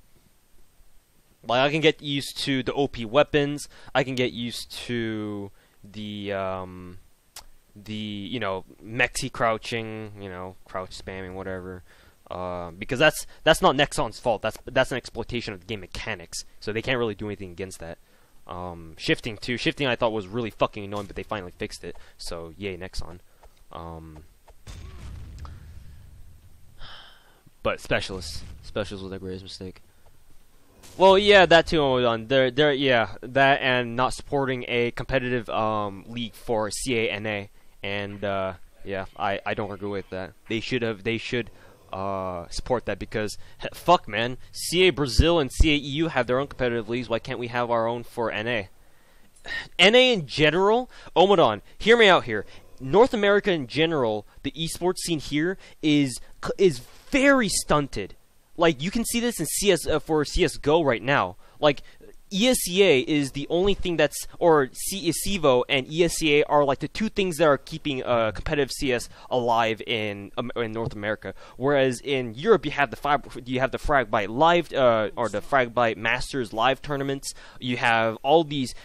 Like, I can get used to the OP weapons. I can get used to the you know, mexi crouching, you know, crouch spamming, whatever. Because that's not Nexon's fault. That's an exploitation of the game mechanics. So they can't really do anything against that. Shifting too. Shifting I thought was really fucking annoying, but they finally fixed it. So yay, Nexon. But specialists was their greatest mistake. Well, yeah, that too. Yeah, that and not supporting a competitive league for CA/NA, and yeah, I don't agree with that. They should support that because fuck, man, CA Brazil and CA EU have their own competitive leagues. Why can't we have our own for NA? NA in general, Omadon, hear me out here. North America in general, the esports scene here is very stunted. Like, you can see this in CS for CS:GO right now. Like, ESEA is the only thing that's, or CEVO and ESEA are like the two things that are keeping competitive CS alive in North America. Whereas in Europe, you have the Fragbite Live or the Fragbite Masters Live tournaments. You have all these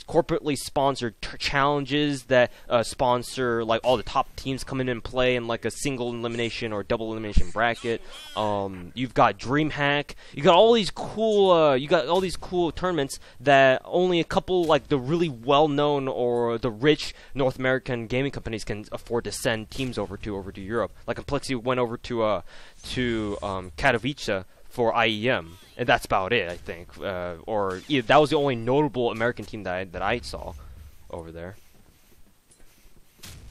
corporately sponsored challenges that sponsor like all the top teams come in and play in like a single elimination or double elimination bracket. You've got DreamHack. You got all these cool tournaments that only a couple like the really well known or the rich North American gaming companies can afford to send teams over to Europe. Like Complexity went over to Katowice for IEM, and that's about it, I think. Or yeah, that was the only notable American team that I saw over there.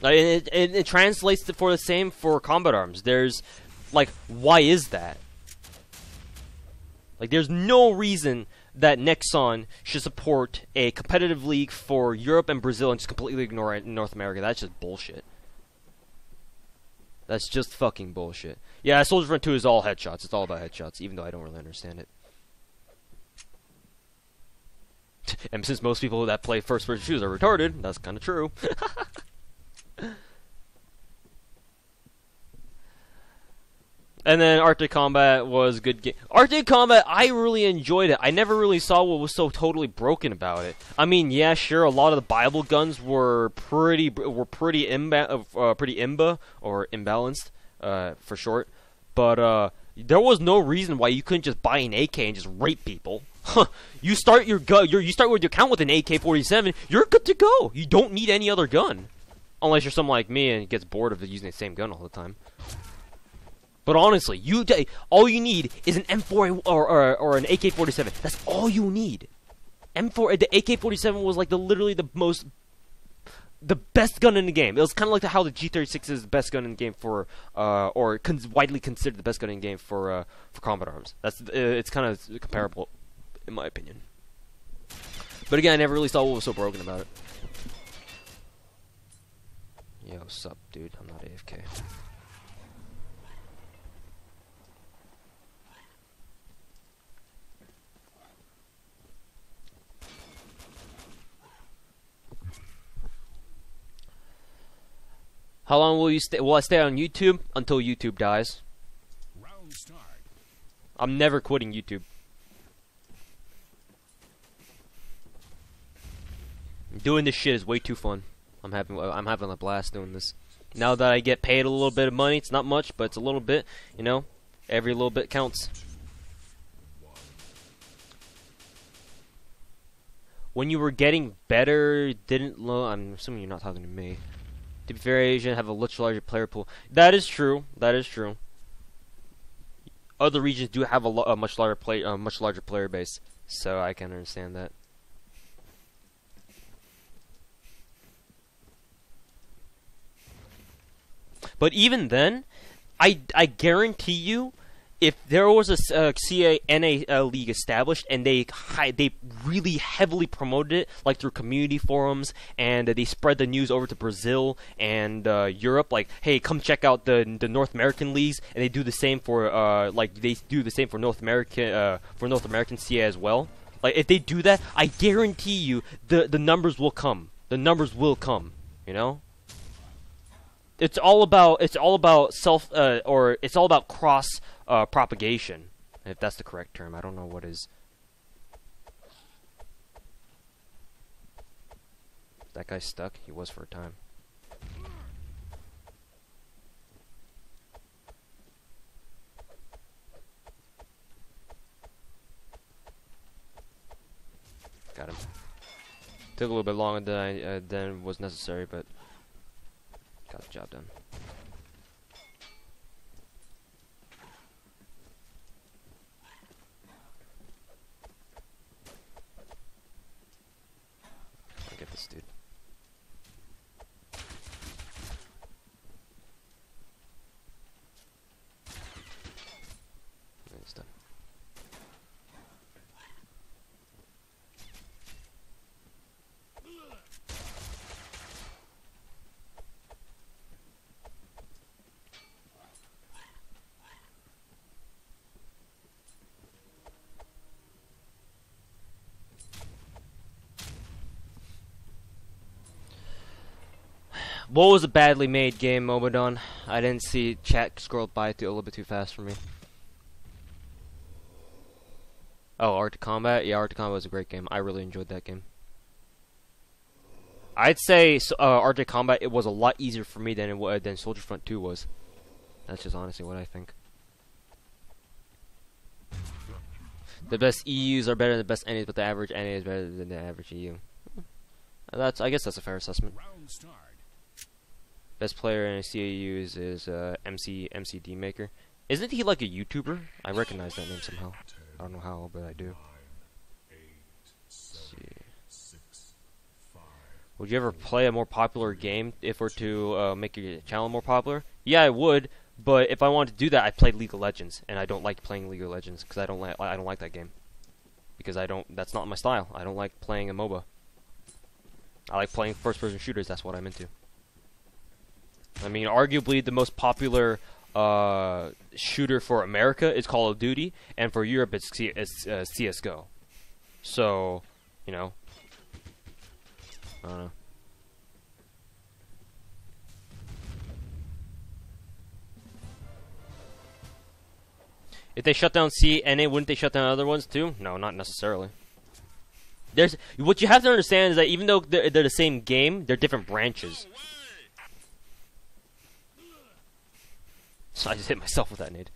It translates for the same for Combat Arms. There's like, why is that? Like, there's no reason that Nexon should support a competitive league for Europe and Brazil and just completely ignore it in North America. That's just bullshit. That's just fucking bullshit. Yeah, Soldier Front 2 is all headshots. It's all about headshots, even though I don't really understand it. And since most people that play first-person shooters are retarded, that's kind of true. And then Arctic Combat was a good game. Arctic Combat, I really enjoyed it. I never really saw what was so totally broken about it. I mean, yeah, sure, a lot of the Bible guns were pretty imba or imbalanced, for short. But there was no reason why you couldn't just buy an AK and just rape people. You start you start with your account with an AK-47, you're good to go. You don't need any other gun, unless you're someone like me and gets bored of using the same gun all the time. But honestly, all you need is an M4 or an AK-47. That's all you need. The AK-47 was like literally the most the best gun in the game. It was kind of like how the G36 is the best gun in the game for, or widely considered the best gun in the game for combat arms. It's kind of comparable, in my opinion. But again, I never really saw what was so broken about it. Yo, sup, dude? I'm not AFK. How long will you stay? Will I stay on YouTube until YouTube dies? Round start. I'm never quitting YouTube. Doing this shit is way too fun. I'm having a blast doing this. Now that I get paid a little bit of money, it's not much, but it's a little bit. You know, every little bit counts. When you were getting better, I'm assuming you're not talking to me. To be fair, Asian have a much larger player pool. That is true. That is true. Other regions do have a much larger player base, so I can understand that. But even then, I guarantee you, if there was a CA-NA league established and they really heavily promoted it, like through community forums, and they spread the news over to Brazil and Europe, like, hey, come check out the North American leagues, and they do the same for North American CA as well. Like, if they do that, I guarantee you the numbers will come. The numbers will come. You know. It's all about cross propagation, if that's the correct term. I don't know what is. That guy stuck? He was for a time. Got him. Took a little bit longer than was necessary, but got the job done. I'll get this dude. And it's done. What was a badly made game, Mobadon? I didn't see chat scrolled by a little bit too fast for me. Oh, Arctic Combat? Yeah, Arctic Combat was a great game. I really enjoyed that game. I'd say Arctic Combat, it was a lot easier for me than Soldier Front 2 was. That's just honestly what I think. The best EUs are better than the best NAs, but the average NA is better than the average EU. I guess that's a fair assessment. Round start. Best player in CAU is MCD Maker. Isn't he like a YouTuber? I recognize that name somehow. I don't know how, but I do. 9, 8, 7, 6, 5. Would you ever play a more popular game if we're to make your channel more popular? Yeah, I would. But if I wanted to do that, I'd play League of Legends, and I don't like playing League of Legends because I don't like that game. Because that's not my style. I don't like playing a MOBA. I like playing first-person shooters. That's what I'm into. I mean, arguably the most popular shooter for America is Call of Duty, and for Europe it's CS:GO. So, you know, I don't know. If they shut down CNA, wouldn't they shut down other ones too? No, not necessarily. What you have to understand is that even though they're the same game, they're different branches. So I just hit myself with that nade.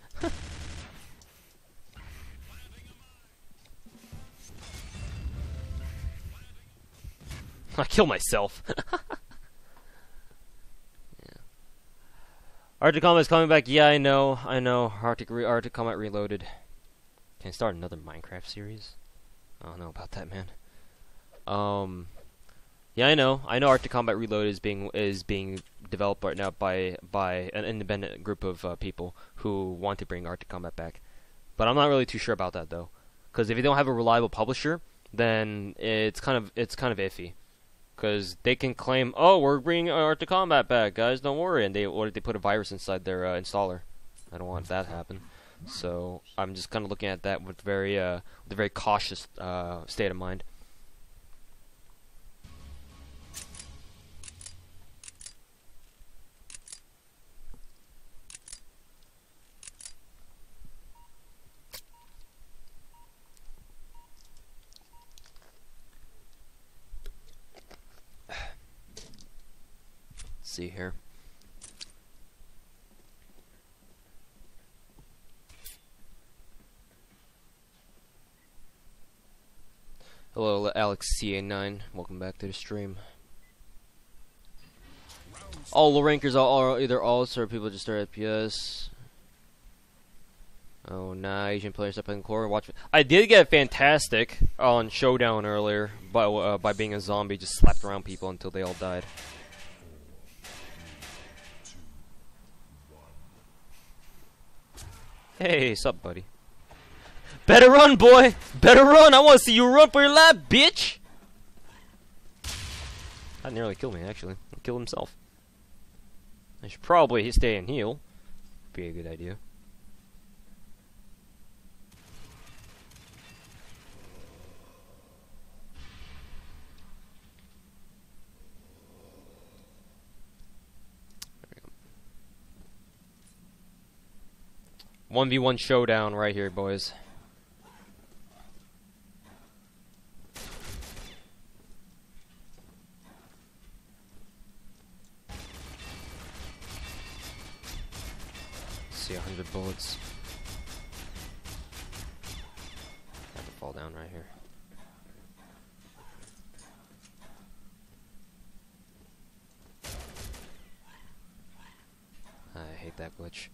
I kill myself. Yeah. Arctic Combat is coming back. Yeah, I know. Arctic Combat Reloaded. Can I start another Minecraft series? I don't know about that, man. Yeah, I know. I know Art to Combat Reload is being developed right now by an independent group of people who want to bring Art to Combat back. But I'm not really too sure about that though, because if you don't have a reliable publisher, then it's kind of iffy. Because they can claim, oh, we're bringing Art to Combat back, guys, don't worry, and they put a virus inside their installer. I don't want that to happen. So I'm just kind of looking at that with a very cautious state of mind. See here. Hello, Alex CA9. Welcome back to the stream. All low rankers are either alts or people just start FPS. Oh, nah, Asian players stop playing core. Watch. I did get fantastic on Showdown earlier by being a zombie, just slapped around people until they all died. Hey, sup, buddy? Better run, boy! Better run! I want to see you run for your life, bitch! That nearly killed me, actually. He killed himself. I should probably stay and heal. Be a good idea. There we go. 1v1 showdown right here, boys. See 100 bullets. Have to fall down right here. I hate that glitch.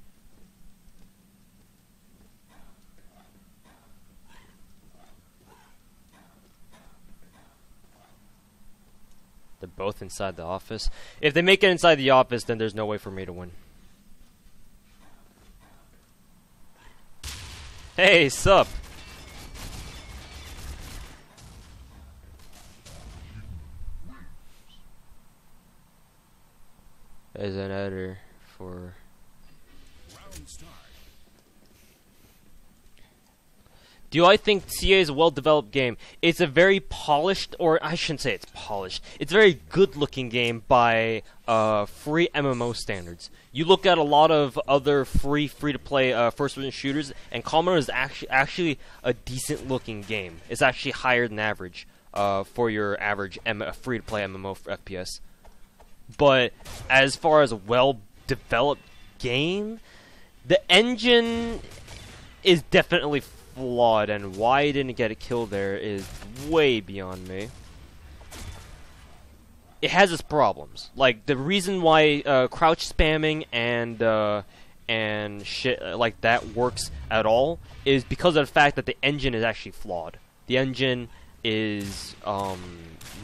They're both inside the office. If they make it inside the office, then there's no way for me to win. Hey, sup? There's an editor for... Round start. Do I think CA is a well-developed game? It's a very polished, or I shouldn't say it's polished. It's a very good-looking game by free MMO standards. You look at a lot of other free-to-play first-person shooters, and Commodore is actually a decent-looking game. It's actually higher than average for your average free-to-play MMO FPS. But as far as a well-developed game, the engine is definitely flawed, and why I didn't get a kill there is way beyond me. It has its problems. Like, the reason why crouch spamming and shit like that works at all is because of the fact that the engine is actually flawed. The engine is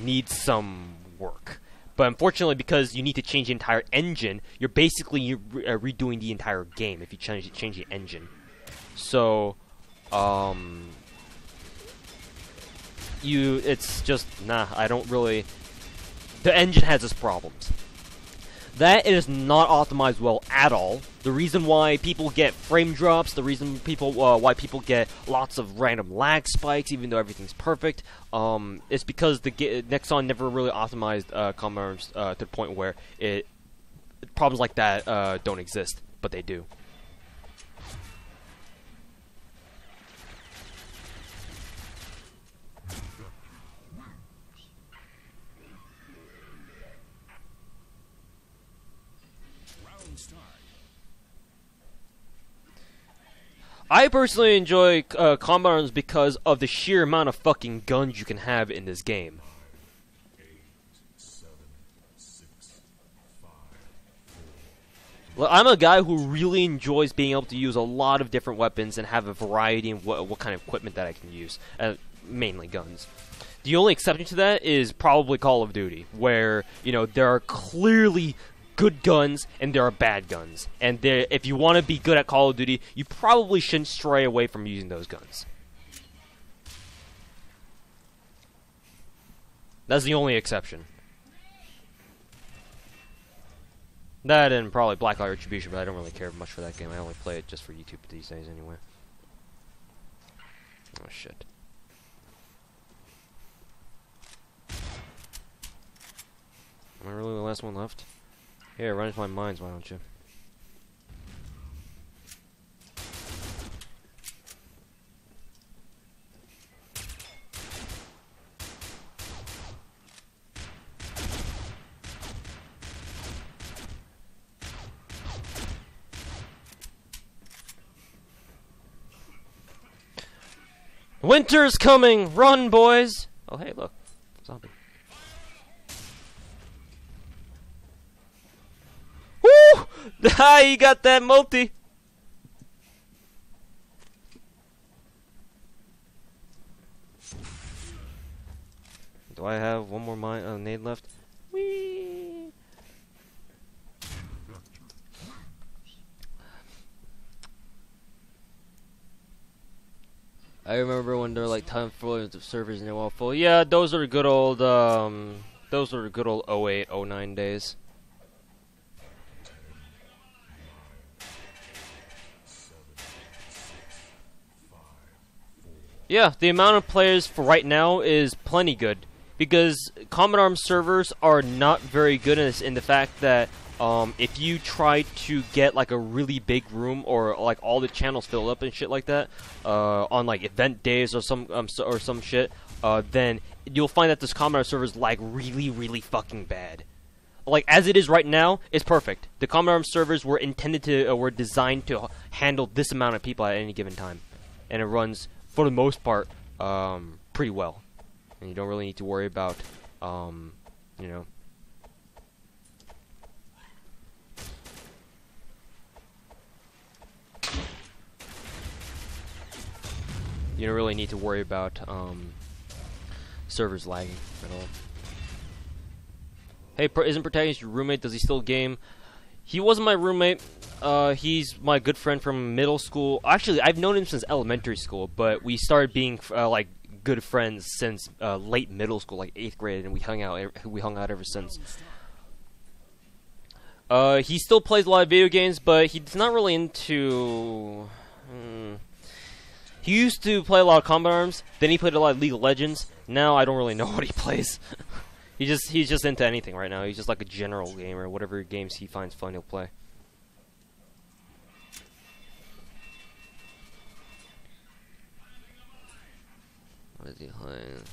needs some work. But unfortunately, because you need to change the entire engine, you're basically redoing the entire game if you change the engine. So it's just, nah, I don't really... The engine has its problems. That is not optimized well at all. The reason why people get frame drops, the reason why people get lots of random lag spikes, even though everything's perfect, is because the Nexon never really optimized commands to the point where problems like that don't exist, but they do. I personally enjoy combat arms because of the sheer amount of fucking guns you can have in this game. 8, 7, 6, 5, 4. Look, I'm a guy who really enjoys being able to use a lot of different weapons and have a variety in what kind of equipment that I can use. Mainly guns. The only exception to that is probably Call of Duty, where, you know, there are clearly good guns and there are bad guns. And if you want to be good at Call of Duty, you probably shouldn't stray away from using those guns. That's the only exception. That and probably Blacklight Retribution, but I don't really care much for that game. I only play it just for YouTube these days anyway. Oh shit. Am I really the last one left? Yeah, run into my mines, why don't you? Winter's coming! Run, boys! Oh, hey, look. Zombie. Woo! Ah, you got that multi! Do I have one more nade left? Whee! I remember when they're like time full of servers and they're all full. Yeah, those are good old 08, 09 days. Yeah, the amount of players for right now is plenty good, because Common Arms servers are not very good in the fact that if you try to get like a really big room or like all the channels filled up and shit like that on like event days or some shit, then you'll find that this Common Arms server is like really fucking bad. Like as it is right now, it's perfect. The Common Arms servers were designed to handle this amount of people at any given time, and it runs for the most part pretty well, and you don't really need to worry about you know. You don't really need to worry about servers lagging at all. Hey, isn't Protagonist your roommate? Does he still game? He wasn't my roommate. He's my good friend from middle school. Actually, I've known him since elementary school, but we started being like good friends since late middle school, like 8th grade, and we hung out ever since. He still plays a lot of video games, but he's not really into. He used to play a lot of Combat Arms, then he played a lot of League of Legends. Now I don't really know what he plays. He's just into anything right now. He's just like a general gamer. Whatever games he finds fun, he'll play. What is he playing?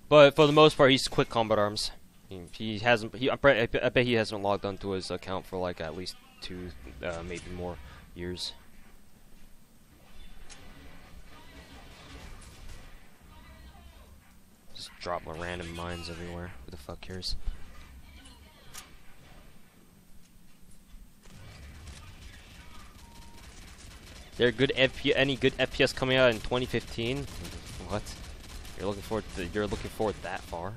But for the most part, he's quit Combat Arms. He hasn't. I bet he hasn't logged onto his account for like at least 2, maybe more years. Just drop my random mines everywhere. Who the fuck cares? There good any good FPS coming out in 2015? What? You're looking forward that far?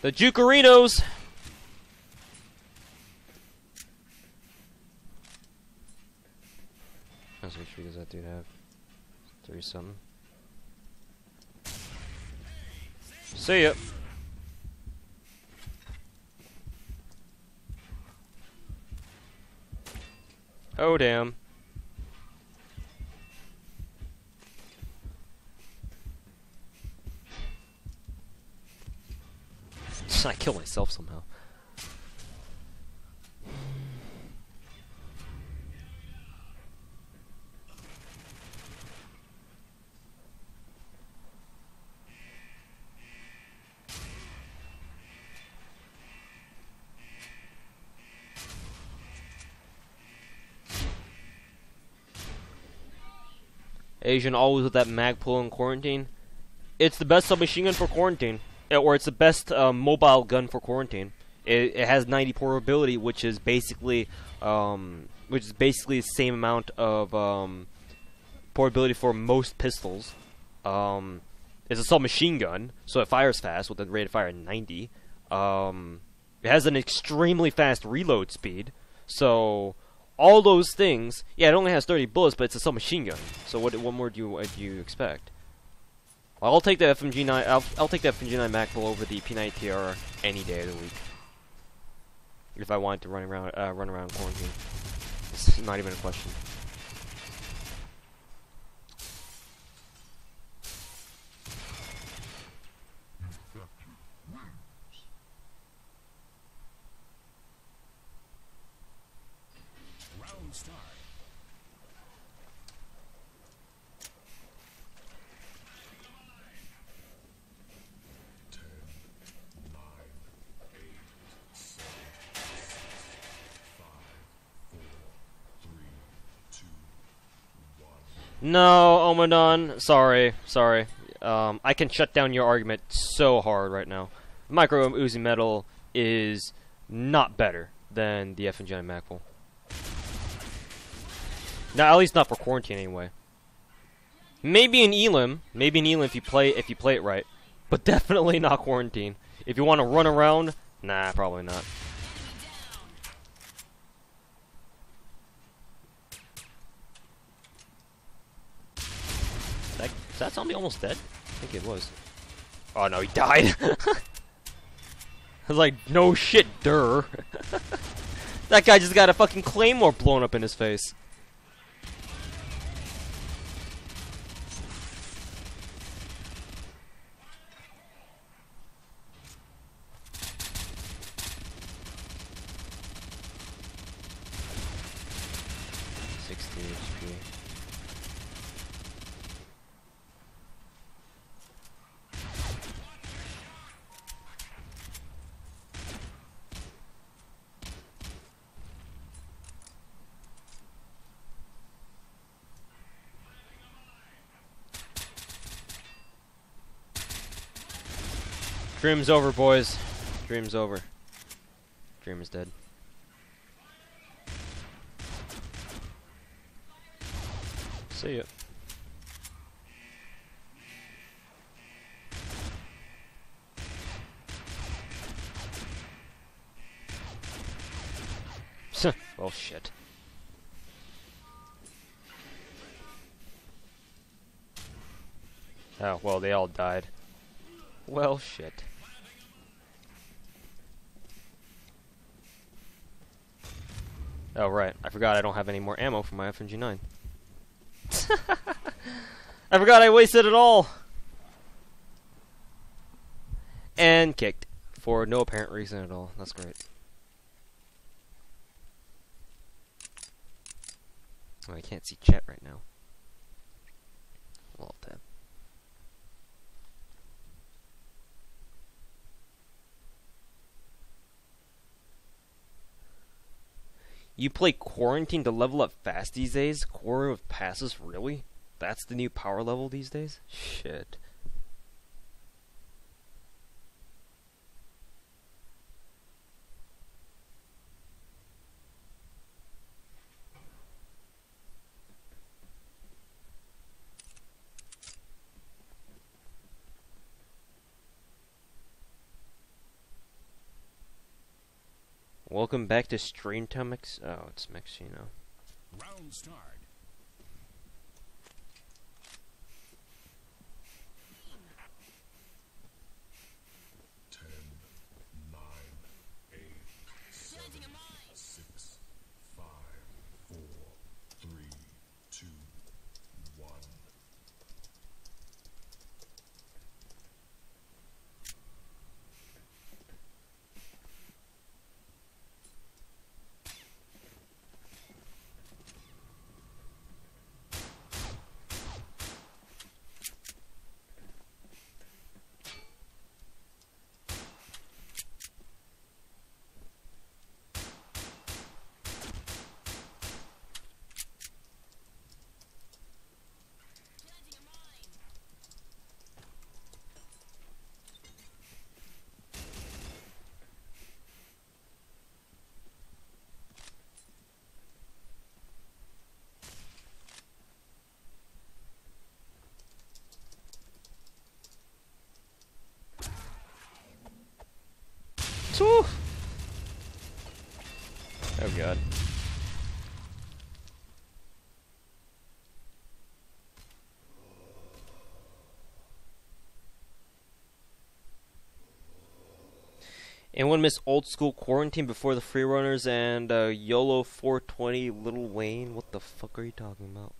The Jukerinos! How much HP does that dude have? 30 something. See ya! Oh damn. I kill myself somehow. Asian always with that mag pull in quarantine. It's the best submachine gun for quarantine. Or it's the best mobile gun for quarantine. It has 90 portability, which is basically the same amount of portability for most pistols. It's a submachine gun, so it fires fast with a rate of fire of 90. It has an extremely fast reload speed, so all those things. Yeah, it only has 30 bullets, but it's a submachine gun. So what more do you expect? Well, I'll take the FMG9. I'll take the FMG9 Macbull over the P90TR any day of the week. If I wanted to run around quarantine, it's not even a question. Round start. 10, 9, 8, 7, 6, 5, 4, 3, 2, 1. No, Omadon. Sorry. I can shut down your argument so hard right now. Micro Uzi Metal is not better than the FMG9 Macbull. Now, at least not for quarantine anyway. Maybe in Elim if you play it right, but definitely not quarantine. If you want to run around, nah, probably not. Is that zombie almost dead? I think it was. Oh no, he died. I was like, no shit, durr. That guy just got a fucking claymore blown up in his face. Dream's over, boys. Dream's over. Dream is dead. See ya. Oh shit. Oh, well, they all died. Well, shit. Oh, right. I forgot I don't have any more ammo for my FMG9. I forgot I wasted it all! And kicked. For no apparent reason at all. That's great. Oh, I can't see chat right now. Well, tab. You play Quarantine to level up fast these days? Core of passes? Really? That's the new power level these days? Shit. Welcome back to Stream Time Mix. Oh, it's Mexino. Round start. 10, 9, 8, 7, 6, 5, 4, 3, 2, 1. Whew. Oh god. Anyone miss old school Quarantine before the Freerunners and YOLO 420 Lil Wayne? What the fuck are you talking about?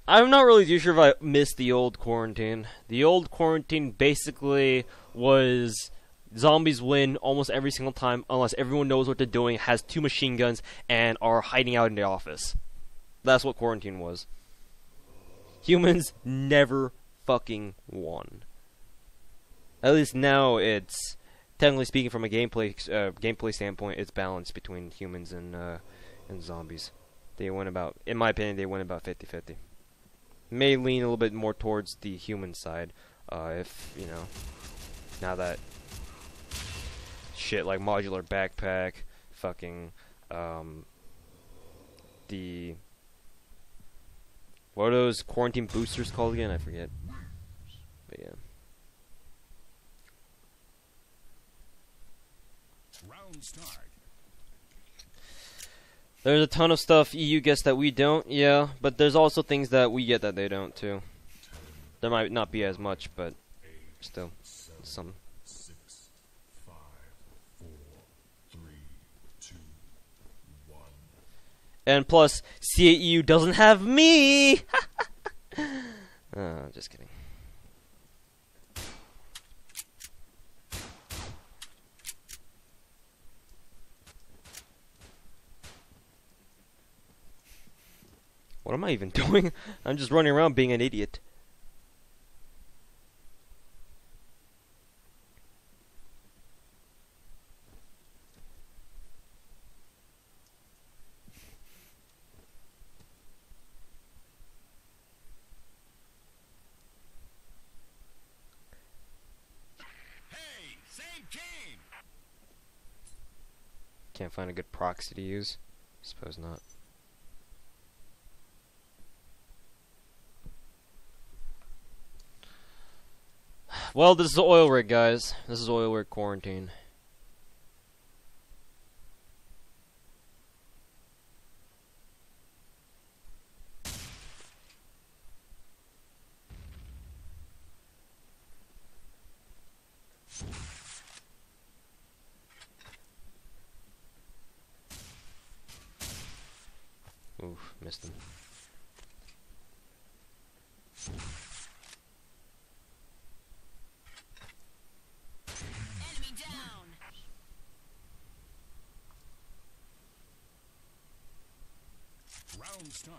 I'm not really too sure if I missed the old Quarantine. The old Quarantine basically was zombies win almost every single time unless everyone knows what they're doing, has 2 machine guns, and are hiding out in the office. That's what Quarantine was. Humans never fucking won. At least now it's, technically speaking, from a gameplay standpoint, it's balanced between humans and zombies. They win about, in my opinion, they win about 50-50. May lean a little bit more towards the human side, if, you know, now that shit like modular backpack, fucking, what are those quarantine boosters called again? I forget. But yeah. Round start. There's a ton of stuff EU gets that we don't, yeah, but there's also things that we get that they don't too. There might not be as much, but still, some. 6, 5, 4, 3, 2, 1. And plus, CAEU doesn't have me! Just kidding. What am I even doing? I'm just running around being an idiot. Hey, same game. Can't find a good proxy to use. Suppose not. Well, this is the oil rig, guys. This is oil rig quarantine. Oof, missed him. Enemy down. Round start.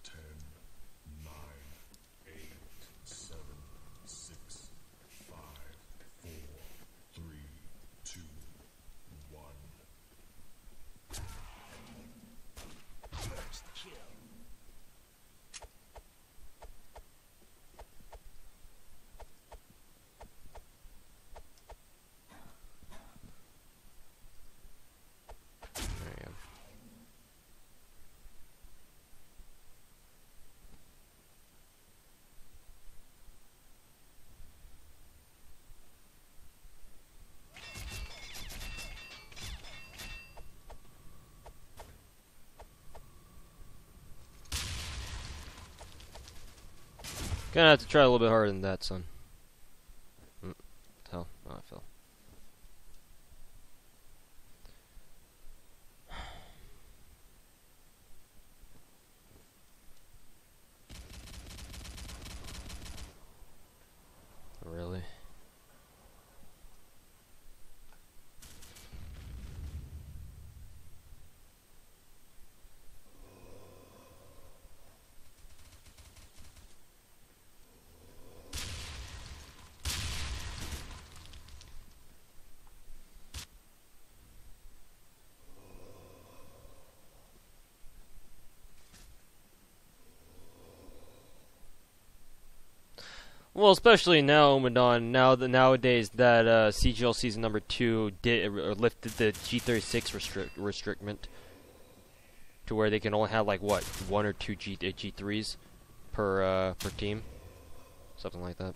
10, 9, 8, 7, 6, 5, 4, 3, 2, 1. First kill. There you go. Gonna have to try a little bit harder than that, son. Hell, oh, I fell. Really? Well, especially now, Omadon, nowadays that CGL Season number 2 lifted the G36 restrictment. to where they can only have like what, 1 or 2 G3s per team, something like that.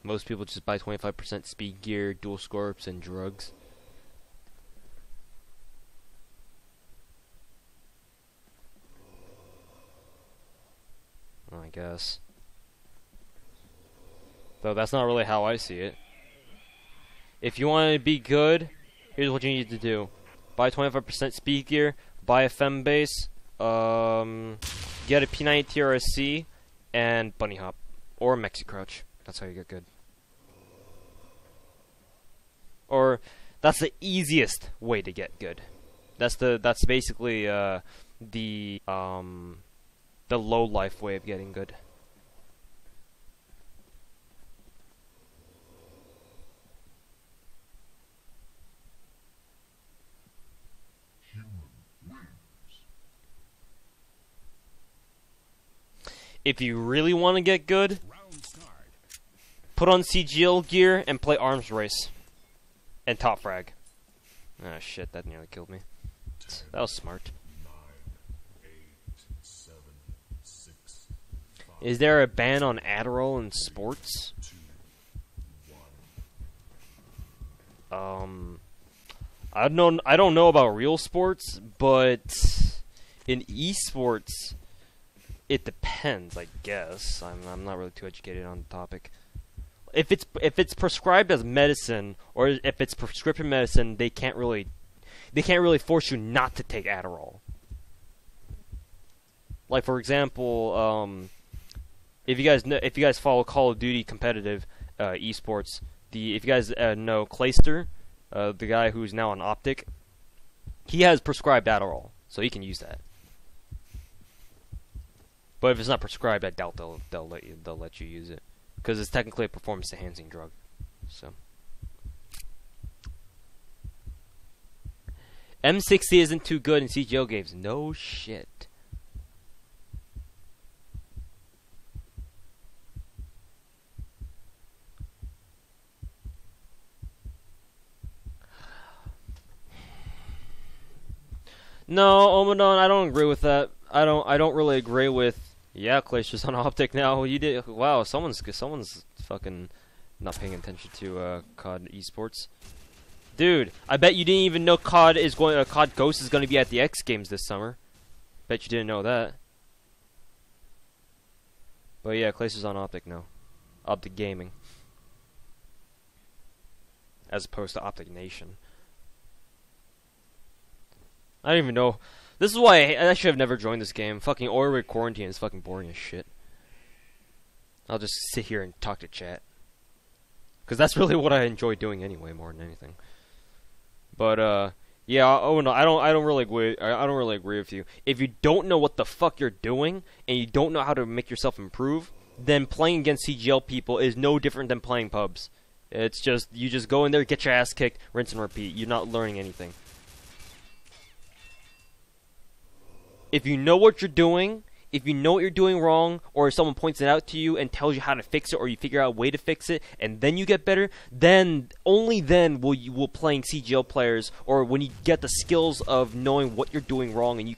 Most people just buy 25% speed gear, dual scopes, and drugs. I guess. Though that's not really how I see it. If you want to be good, here's what you need to do. Buy 25% speed gear, buy a fem base, get a P90 TRSC, and bunny hop. Or Mexi Crouch. That's how you get good. Or that's the easiest way to get good. That's basically the low life way of getting good. If you really want to get good, put on CGL gear and play arms race. And top frag. Ah shit, that nearly killed me. That was smart. 9, 8, 7, 6, 5, Is there a ban on Adderall in sports? 2, 1. I don't know about real sports, but in esports, it depends, I guess. I'm not really too educated on the topic. If it's prescribed as medicine, or if it's prescription medicine, they can't really force you not to take Adderall. Like for example, if you guys follow Call of Duty competitive esports, if you guys know Clayster, the guy who's now on Optic, he has prescribed Adderall, so he can use that. But if it's not prescribed, I doubt they'll let you use it. Because it's technically a performance-enhancing drug. So M60 isn't too good in CGO games. No shit. No, Omadon, I don't agree with that. I don't really agree with. Yeah, Clayster's on Optic now. You did. Wow, someone's fucking not paying attention to COD esports. Dude, I bet you didn't even know COD Ghost is going to be at the X Games this summer. Bet you didn't know that. But yeah, Clayster's on Optic now. Optic Gaming. As opposed to Optic Nation. I don't even know. This is why I should have never joined this game. Fucking Orway Quarantine is fucking boring as shit. I'll just sit here and talk to chat. Because that's really what I enjoy doing anyway, more than anything. But, yeah, oh no, I don't really agree with you. If you don't know what the fuck you're doing, and you don't know how to make yourself improve, then playing against CGL people is no different than playing pubs. It's just, you just go in there, get your ass kicked, rinse and repeat. You're not learning anything. If you know what you're doing, if you know what you're doing wrong, or if someone points it out to you and tells you how to fix it, or you figure out a way to fix it, and then you get better, then, only then will playing CGL players, or when you get the skills of knowing what you're doing wrong, and you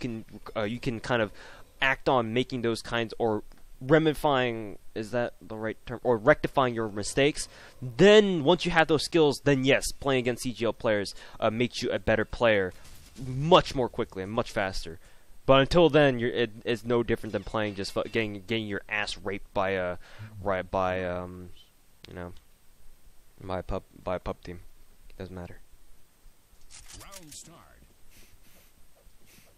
can kind of act on making those kinds, or remedifying, is that the right term, or rectifying your mistakes, then once you have those skills, then yes, playing against CGL players makes you a better player much more quickly and much faster. But until then, it's no different than playing just getting your ass raped by a pub team. Doesn't matter. Round start.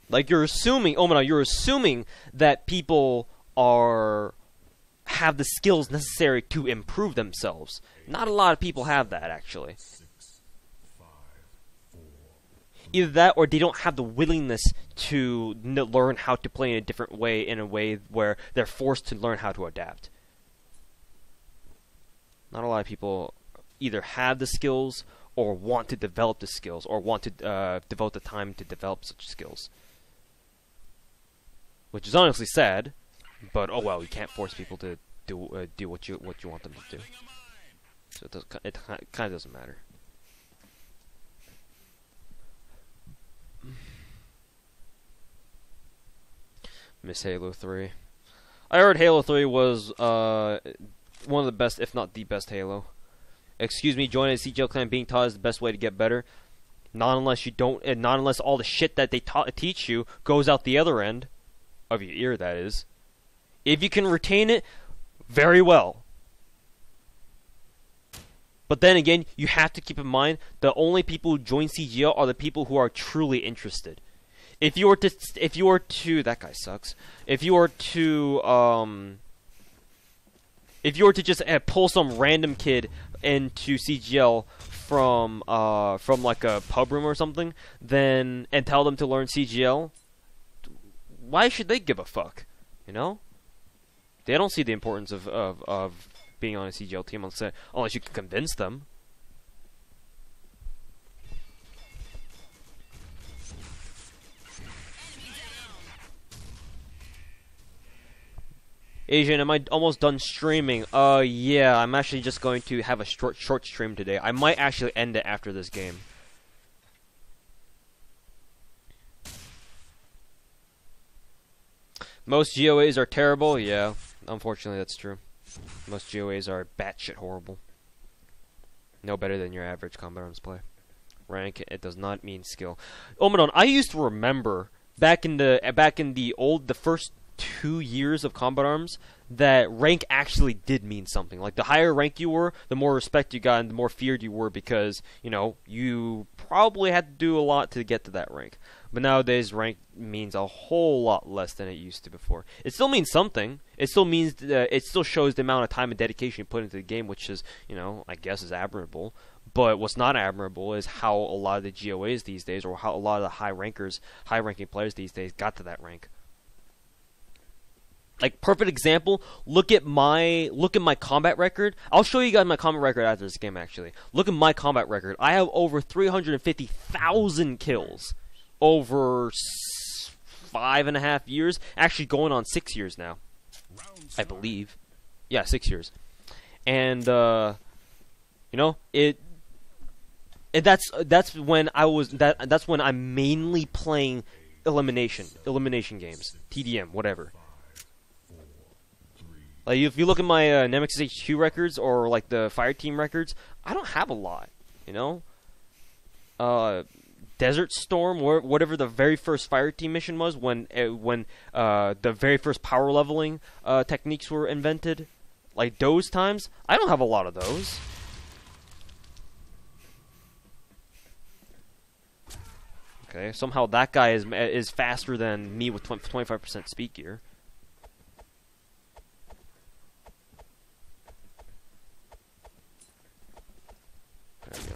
Like you're assuming that people have the skills necessary to improve themselves. Not a lot of people have that actually. 6, 5, 4. Either that, or they don't have the willingness to learn how to play in a different way, in a way where they're forced to learn how to adapt. Not a lot of people either have the skills, or want to develop the skills, or want to devote the time to develop such skills. Which is honestly sad, but oh well, you can't force people to do what you want them to do. So it kind of doesn't matter. Miss Halo 3. I heard Halo 3 was one of the best, if not the best Halo. Excuse me, joining a CGL clan being taught is the best way to get better. Not unless you don't, and not unless all the shit that they teach you goes out the other end of your ear. That is, if you can retain it, very well. But then again, you have to keep in mind the only people who join CGL are the people who are truly interested. If you were to, that guy sucks. If you were to just pull some random kid into CGL from like a pub room or something, then and tell them to learn CGL, why should they give a fuck? You know, they don't see the importance of being on a CGL team unless you can convince them. Asian, am I almost done streaming? Yeah, I'm actually just going to have a short stream today. I might actually end it after this game. Most GOAs are terrible? Yeah, unfortunately that's true. Most GOAs are batshit horrible. No better than your average Combat Arms play. Rank, it does not mean skill. Omadon, I used to remember back in the first 2 years of Combat Arms that rank actually did mean something. Like the higher rank you were, the more respect you got and the more feared you were because, you know, you probably had to do a lot to get to that rank. But nowadays rank means a whole lot less than it used to before. It still means something. It still means it still shows the amount of time and dedication you put into the game, which is, you know, I guess is admirable. But what's not admirable is how a lot of the GOAs these days, or how a lot of the high-ranking players these days got to that rank. Like, perfect example, look at my combat record. I'll show you guys my combat record after this game, actually. Look at my combat record. I have over 350,000 kills over 5.5 years. Actually, going on 6 years now, I believe. Yeah, 6 years. And, you know, that's when that's when I'm mainly playing elimination games, TDM, whatever. Like, if you look at my Nemesis HQ records or like the Fireteam records, I don't have a lot, you know. Desert Storm, or whatever the very first Fireteam mission was, when the very first power leveling techniques were invented, like those times, I don't have a lot of those. Okay, somehow that guy is faster than me with 25% speed gear. There we go.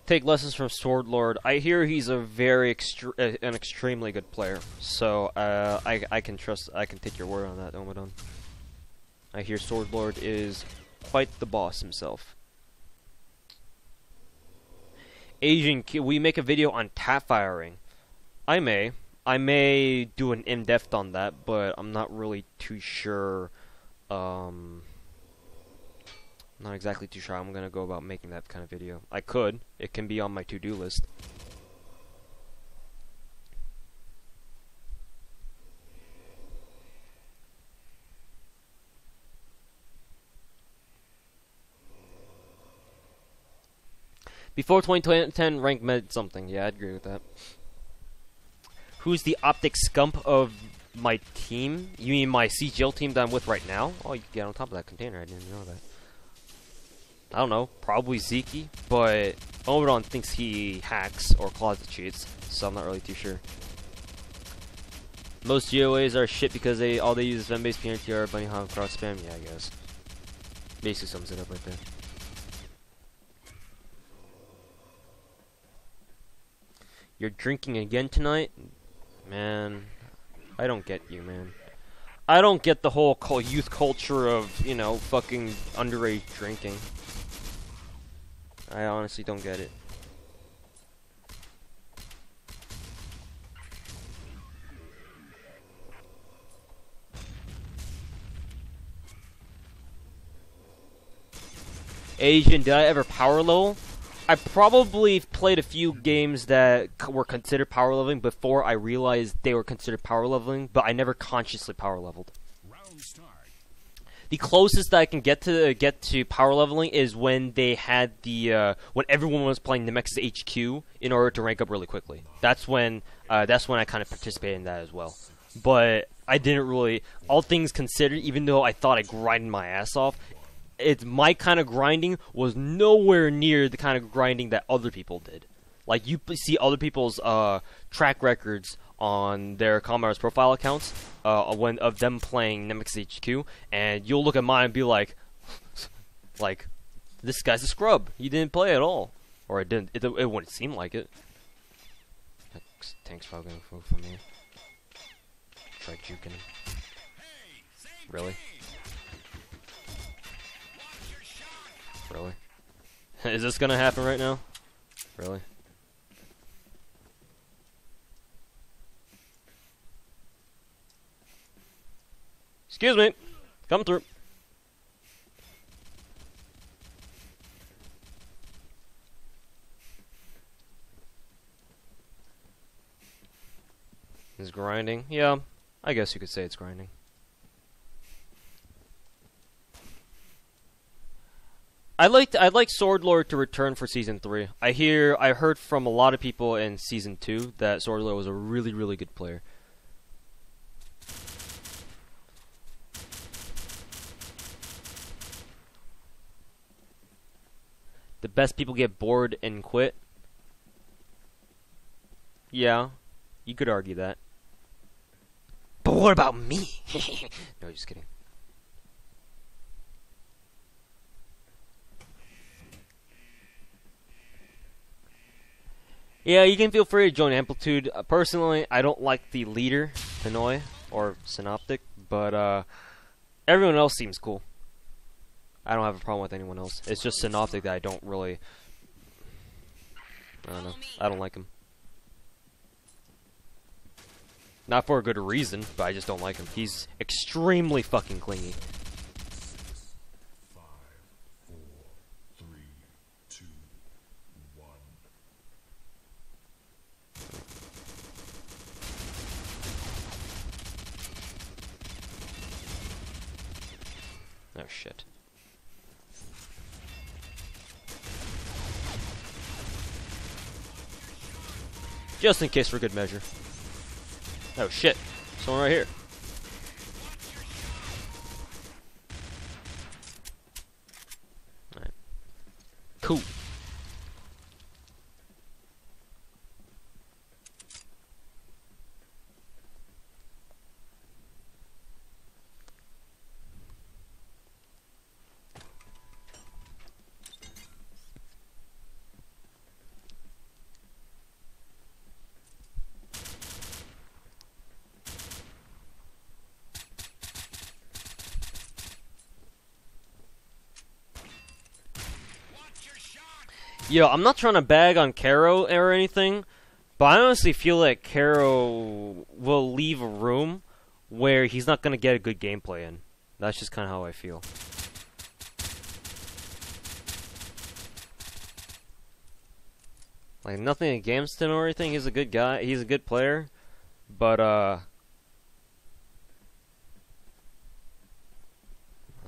Take lessons from Sword Lord. I hear he's a an extremely good player. So I can take your word on that, Omadon. I hear Sword Lord is quite the boss himself. Asian, can we make a video on tap firing? I may do an in-depth on that, but I'm not really too sure. Not exactly too sure how I'm gonna go about making that kind of video. I could. It can be on my to-do list. Before 2010, rank meant something. Yeah, I'd agree with that. Who's the optic scump of my team? You mean my CGL team that I'm with right now? Oh, you can get on top of that container. I didn't know that. I don't know, probably Zeke, but Omadon thinks he hacks or closet cheats, so I'm not really too sure. Most GOAs are shit because all they use is Ven-based PNTR, bunny hop, cross spam. Yeah, I guess. Basically sums it up right there. You're drinking again tonight? Man, I don't get you, man. I don't get the whole youth culture of, you know, fucking underage drinking. I honestly don't get it. Asian, did I ever power level? I probably played a few games that were considered power leveling before I realized they were considered power leveling, but I never consciously power leveled. Round start. The closest that I can get to power leveling is when they had the when everyone was playing Nexon's HQ in order to rank up really quickly. That's when I kind of participated in that as well. But I didn't really, all things considered, even though I thought I grinded my ass off, my kind of grinding was nowhere near the kind of grinding that other people did. Like, you see other people's track records on their Commoners profile accounts of them playing Nexon HQ, and you'll look at mine and be like, this guy's a scrub. He didn't play at all, or it didn't. It wouldn't seem like it. Tank's probably gonna move from here. Try juking him. Really? Really? Is this gonna happen right now? Really? Excuse me. Come through. Is grinding? Yeah, I guess you could say it's grinding. I'd like Sword Lord to return for Season 3. I heard from a lot of people in Season 2 that Sword Lord was a really, really good player. The best people get bored and quit. Yeah, you could argue that. But what about me? No, just kidding. Yeah, you can feel free to join Amplitude. Personally, I don't like the leader, Pinoy, or Synoptic, but everyone else seems cool. I don't have a problem with anyone else. It's just Synoptic that I don't really... I don't know. I don't like him. Not for a good reason, but I just don't like him. He's extremely fucking clingy. 5, 4, 3, 2, 1. Oh shit. Just in case for good measure. Oh shit. Someone right here. Alright. Cool. Yo, I'm not trying to bag on Karo or anything, but I honestly feel like Karo will leave a room where he's not going to get a good gameplay in. That's just kind of how I feel. Like, nothing against him or anything. He's a good guy. He's a good player. But, I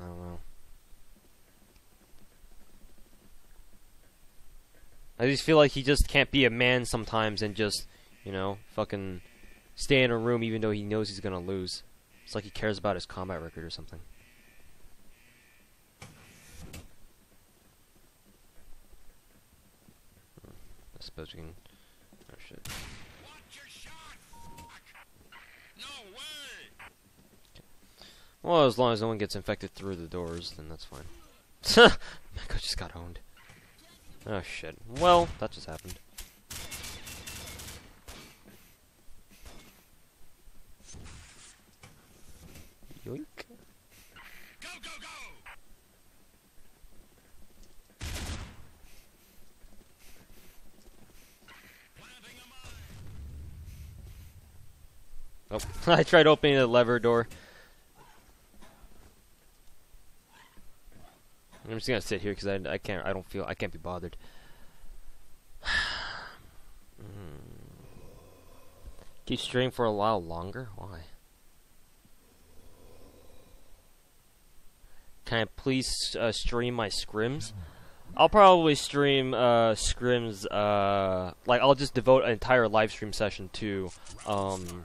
don't know. I just feel like he just can't be a man sometimes and just, you know, fucking stay in a room even though he knows he's gonna lose. It's like he cares about his combat record or something. I suppose we can... Oh shit. Watch your shot. No way. Well, as long as no one gets infected through the doors, then that's fine. My god just got owned. Oh shit. Well, that just happened. Yoink. Go, go, go! Planting a mine. Oh, I tried opening the lever door. I'm just gonna sit here because I can't be bothered. Keep streaming for a while longer? Why? Can I please stream my scrims? I'll probably stream scrims. Like I'll just devote an entire live stream session to team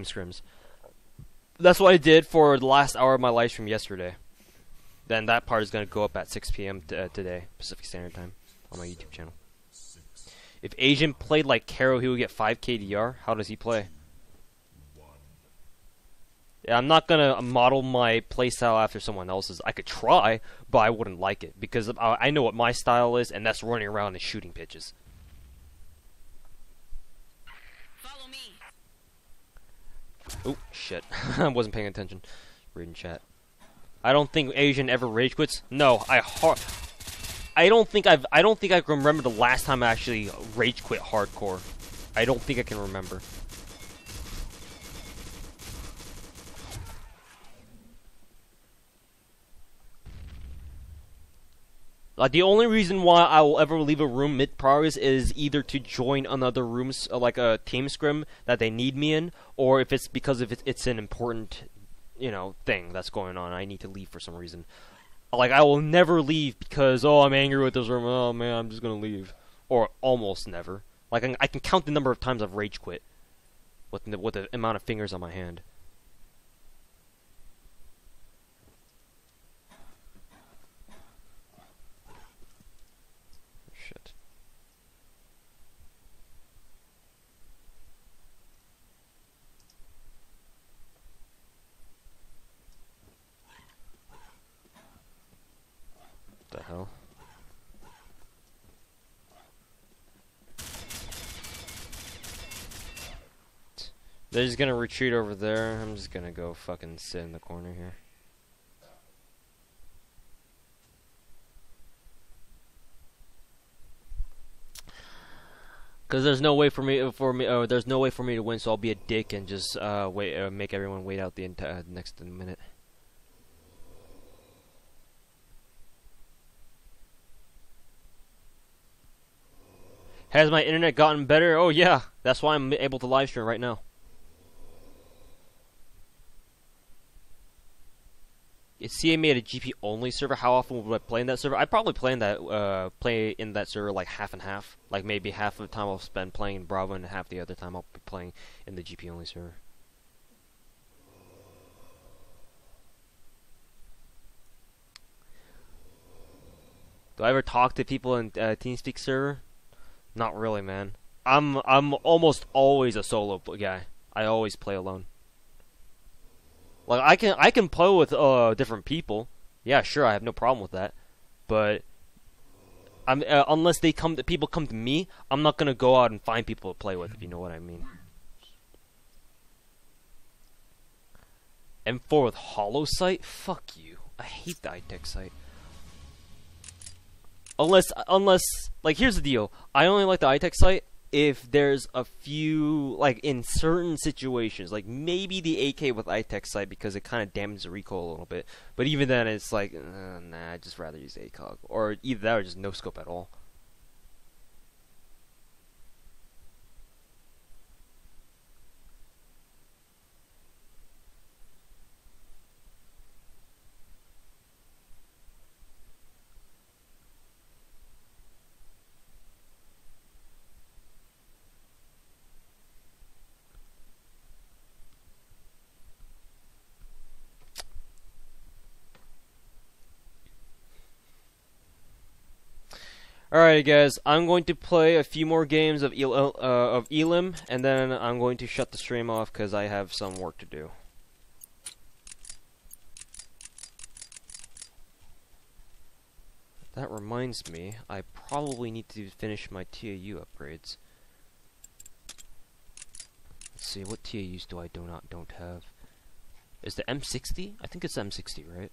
scrims. That's what I did for the last hour of my live stream yesterday. Then that part is gonna go up at 6 p.m. Today, Pacific Standard Time, on my YouTube channel. If Asian played like Karo, he would get 5 KDR. How does he play? Yeah, I'm not gonna model my playstyle after someone else's. I could try, but I wouldn't like it because I know what my style is, and that's running around and shooting pitches. Follow me. Oh shit! I wasn't paying attention. Reading chat. I don't think Asian ever rage quits. No, I don't think I can remember the last time I actually rage quit hardcore. I don't think I can remember. Like the only reason why I will ever leave a room mid-progress is either to join another room, like a team scrim that they need me in, or if it's because it's an important, thing that's going on. I need to leave for some reason. Like I will never leave because I'm angry with this room. Oh man, I'm just gonna leave, or almost never. Like I can count the number of times I've rage quit with the amount of fingers on my hand. Shit. What the hell? They're just gonna retreat over there. I'm just gonna go fucking sit in the corner here. Cause there's no way for me there's no way for me to win, so I'll be a dick and just make everyone wait out the entire next minute. Has my internet gotten better? Oh yeah, that's why I'm able to live stream right now. If CA made a GP only server, how often would I play in that server? I'd probably play in that server like half and half. Like maybe half of the time I'll spend playing in Bravo and half the other time I'll be playing in the GP only server. Do I ever talk to people in TeamSpeak server? Not really, man. I'm almost always a solo guy. I always play alone. Like I can play with different people. Yeah, sure, I have no problem with that. But unless people come to me, I'm not gonna go out and find people to play with. If you know what I mean. M4 with hollow sight? Fuck you. I hate the iTech sight. Unless like here's the deal. I only like the iTech sight if there's a few, like in certain situations, like maybe the AK with iTech sight because it kind of damages the recoil a little bit. But even then, it's like, nah, I'd just rather use ACOG. Or either that or just no scope at all. Alright guys, I'm going to play a few more games of Elim, and then I'm going to shut the stream off because I have some work to do. That reminds me, I probably need to finish my TAU upgrades. Let's see, what TAUs do I don't have? Is the M60? I think it's M60, right?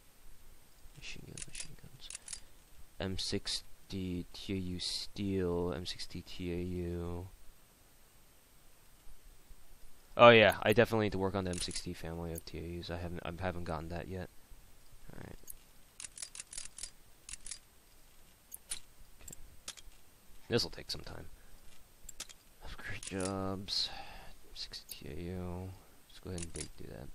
Machine guns. M60 TAU steel, M60 TAU. Oh yeah, I definitely need to work on the M60 family of TAUs. I haven't gotten that yet. All right. Okay. This will take some time. Upgrade jobs. M60 TAU. Let's go ahead and do that.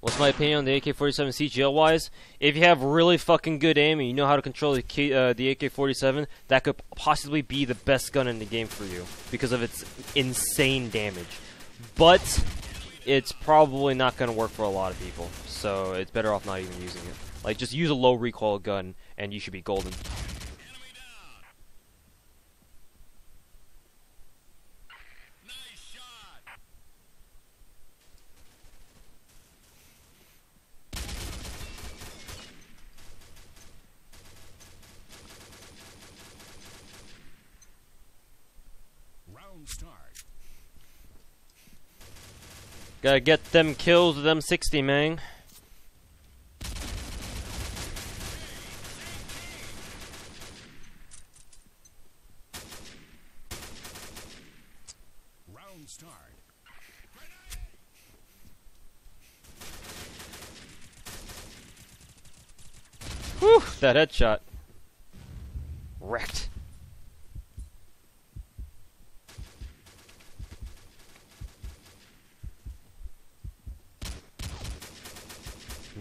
What's my opinion on the AK-47 CGL-wise? If you have really fucking good aim and you know how to control the AK-47, that could possibly be the best gun in the game for you because of its insane damage. But it's probably not going to work for a lot of people, so it's better off not even using it. Like, just use a low recoil gun and you should be golden. Enemy down. Nice shot. Round start. Gotta get them kills with them 60, man. Round start. Whew, that headshot. Wrecked.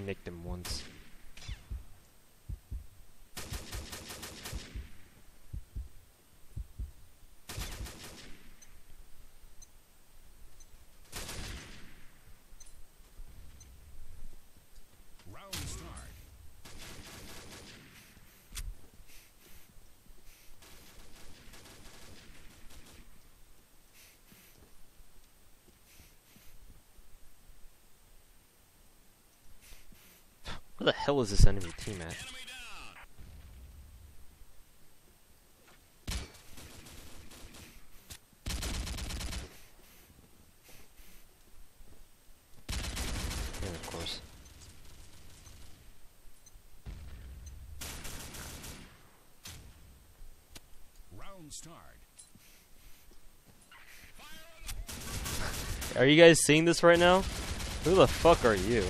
Nicked him once. Round start. Where the hell is this enemy team at? Enemy down. Yeah, of course. Round start. Are you guys seeing this right now? Who the fuck are you?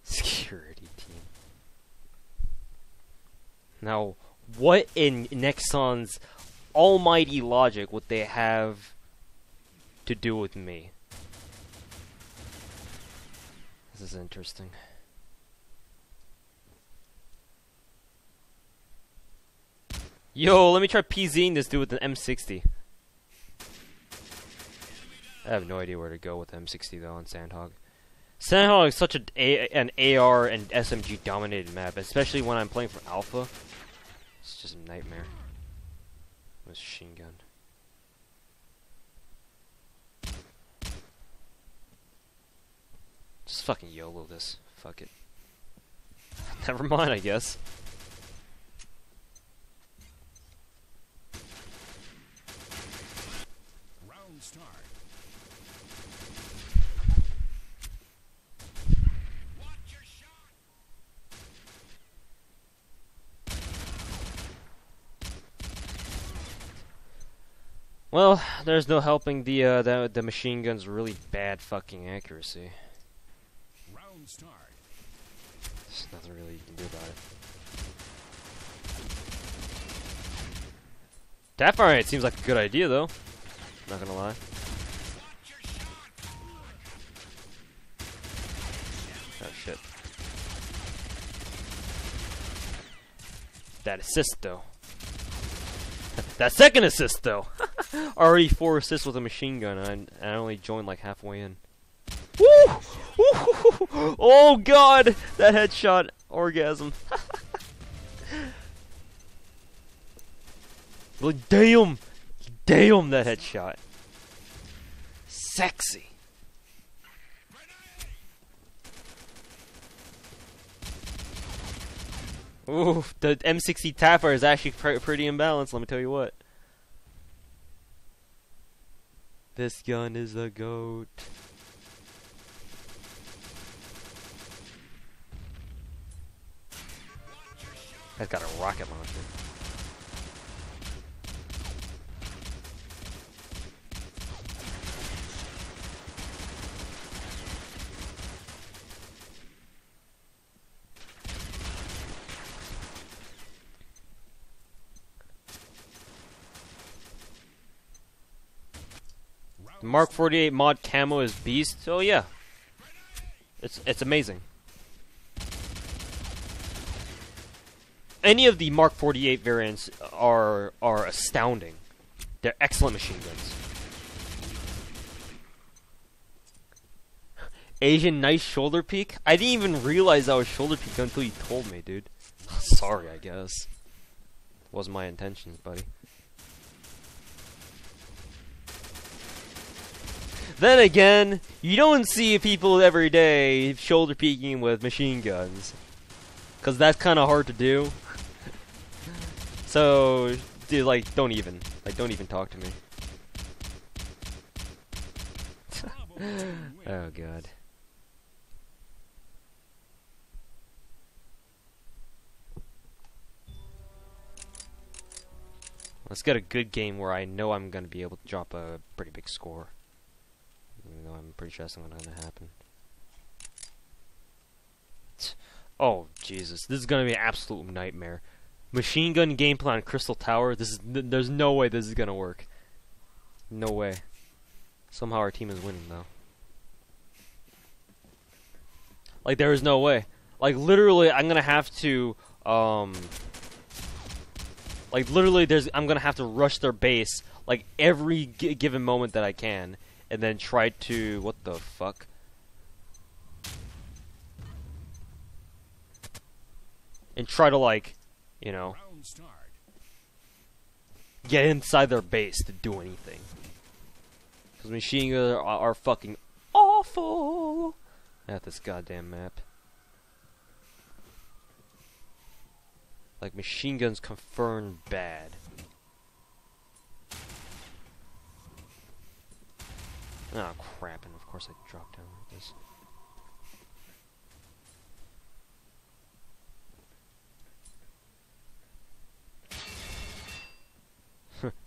Security team. Now, what in Nexon's almighty logic would they have to do with me? This is interesting. Yo, let me try PZing this dude with an M60. I have no idea where to go with M60 though on Sandhog. Sandhog is such an AR and SMG dominated map, especially when I'm playing for Alpha. It's just a nightmare. Machine gun. Just fucking YOLO this. Fuck it. Never mind, I guess. Round start. Watch your shot. Well, there's no helping the machine gun's really bad fucking accuracy. Round start. There's nothing really you can do about it. Tap firing it seems like a good idea though. Not gonna lie. Watch your shot. Oh shit. That assist though. That second assist though. Already 4 assists with a machine gun and I only joined like halfway in. Woo! Woo! Oh god! That headshot orgasm. Like, damn! Damn that headshot. Sexy. Grenade. Ooh, the M60 Tapper is actually pretty imbalanced, let me tell you what. This gun is the GOAT. That's got a rocket launcher. The Mark 48 mod camo is beast. So yeah, it's amazing. Any of the Mark 48 variants are astounding. They're excellent machine guns. Asian nice shoulder peek? I didn't even realize that was shoulder peek until you told me, dude. Sorry, I guess. Wasn't my intentions, buddy. Then again, you don't see people every day shoulder peeking with machine guns. Cause that's kinda hard to do. So, dude, like, don't even talk to me. Oh god. Let's get a good game where I know I'm gonna be able to drop a pretty big score. Even though I'm pretty sure that's not gonna happen. Oh Jesus, this is gonna be an absolute nightmare. Machine gun gameplay on Crystal Tower. There's no way this is gonna work. No way. Somehow our team is winning though. Like there is no way. Like literally, I'm gonna have to like literally, I'm gonna have to rush their base like every given moment that I can, and then try to what the fuck? And try to like, you know, get inside their base to do anything. Because machine guns are fucking awful at this goddamn map. Like machine guns confirmed bad. Oh crap, and of course I dropped down like this.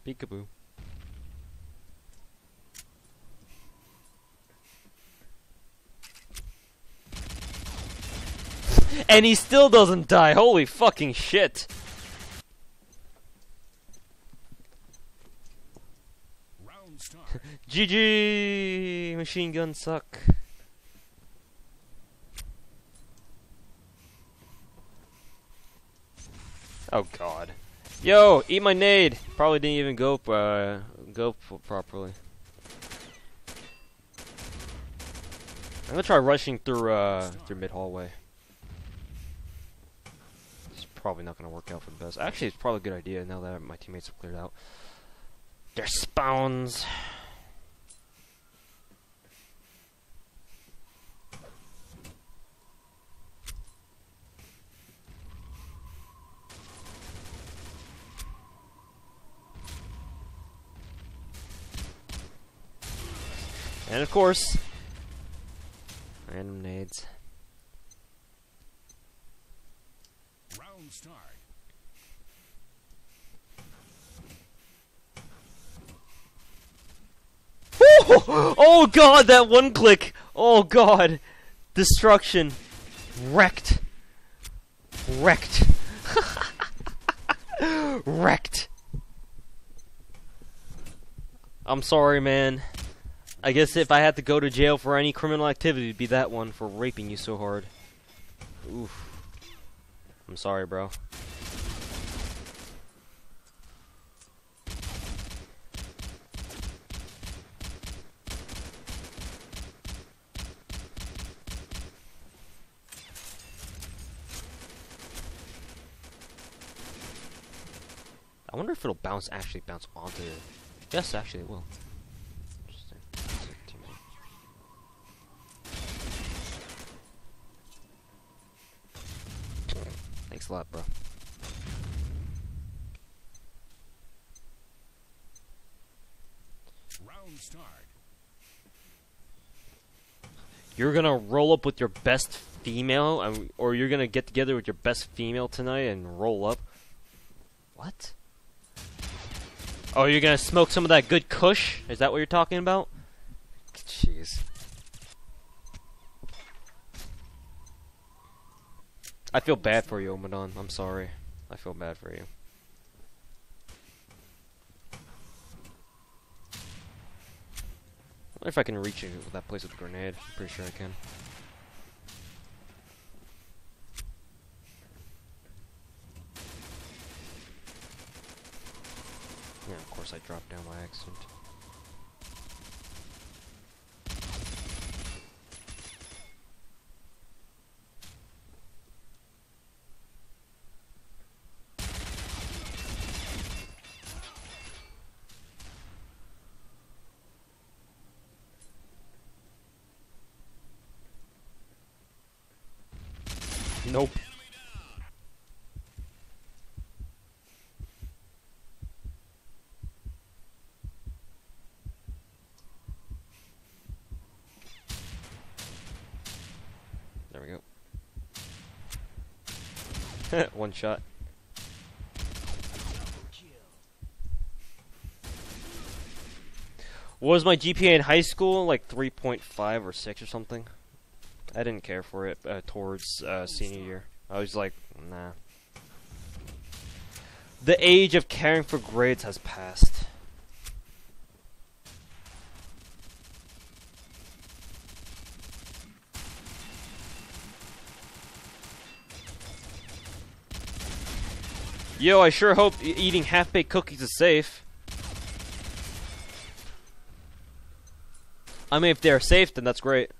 Peekaboo. And he still doesn't die. Holy fucking shit. Round start. GG. Machine guns suck. Oh god. Yo, eat my nade. Probably didn't even go properly. I'm gonna try rushing through mid hallway. It's probably not gonna work out for the best. Actually, it's probably a good idea now that my teammates have cleared out their spawns. And of course, random nades. Round start. Oh god, that one click! Oh god! Destruction. Wrecked. Wrecked. Wrecked. I'm sorry, man. I guess if I had to go to jail for any criminal activity, it'd be that one for raping you so hard. Oof. I'm sorry, bro. I wonder if it'll actually bounce onto it. Yes, actually it will. Interesting. Thank Thanks a lot, bro. Round start. You're gonna roll up with your best female, or you're gonna get together with your best female tonight and roll up? What? Oh, you're gonna smoke some of that good kush? Is that what you're talking about? Jeez. I feel bad for you, Omadon. I'm sorry. I feel bad for you. I wonder if I can reach you with that place with a grenade. I'm pretty sure I can. Yeah, of course I dropped down by accident. Nope. There we go. One shot. What was my GPA in high school? Like 3.5 or 6 or something. I didn't care for it towards senior year. I was like, nah. The age of caring for grades has passed. Yo, I sure hope eating half-baked cookies is safe. I mean, if they're safe, then that's great.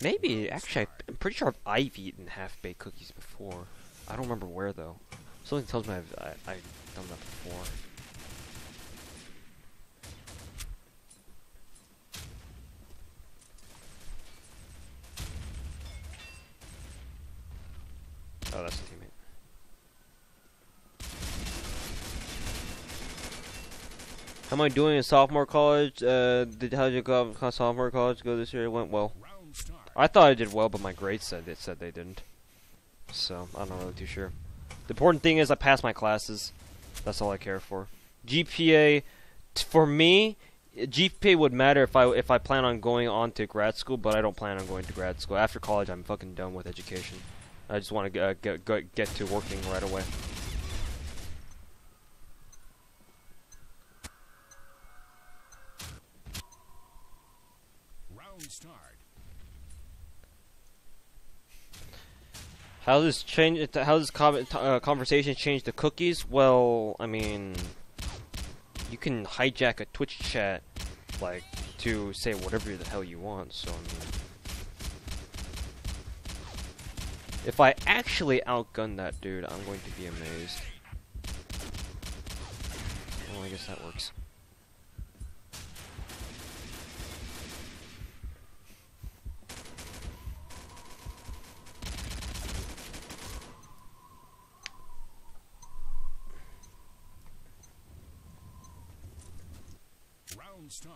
Maybe, actually, I'm pretty sure I've eaten half-baked cookies before. I don't remember where, though. Something tells me I've done that before. Oh, that's a teammate. How am I doing in sophomore college? How did you go sophomore college go this year? It went well. Round start. I thought I did well, but my grades said they didn't. So I'm not really too sure. The important thing is I passed my classes. That's all I care for. GPA, for me, GPA would matter if I plan on going on to grad school, but I don't plan on going to grad school. After college, I'm fucking done with education. I just want to get to working right away. Round start. How does conversation change the cookies? Well, I mean, you can hijack a Twitch chat, like, to say whatever the hell you want. So, I mean, if I actually outgun that dude, I'm going to be amazed. Well, I guess that works. Round start.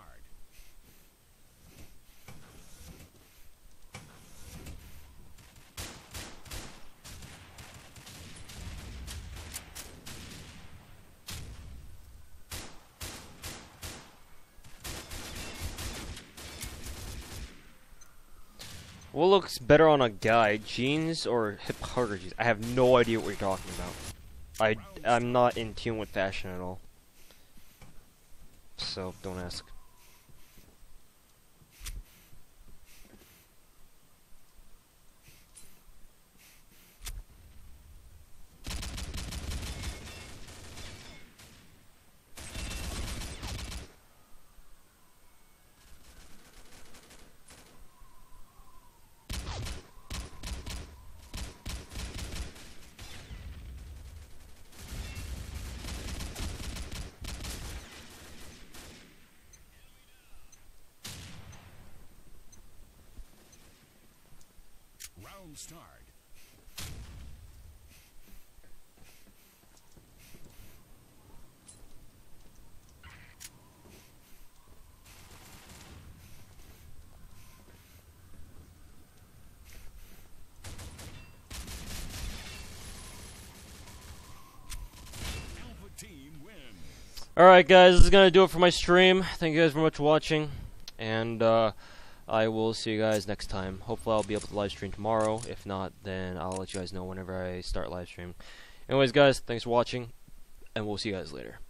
What looks better on a guy, jeans or hip-hugger jeans? I have no idea what you're talking about. I'm not in tune with fashion at all. So, don't ask. Round start. Alright guys, this is going to do it for my stream. Thank you guys very much for watching. And I will see you guys next time. Hopefully I'll be able to live stream tomorrow. If not, then I'll let you guys know whenever I start live stream. Anyways guys, thanks for watching. And we'll see you guys later.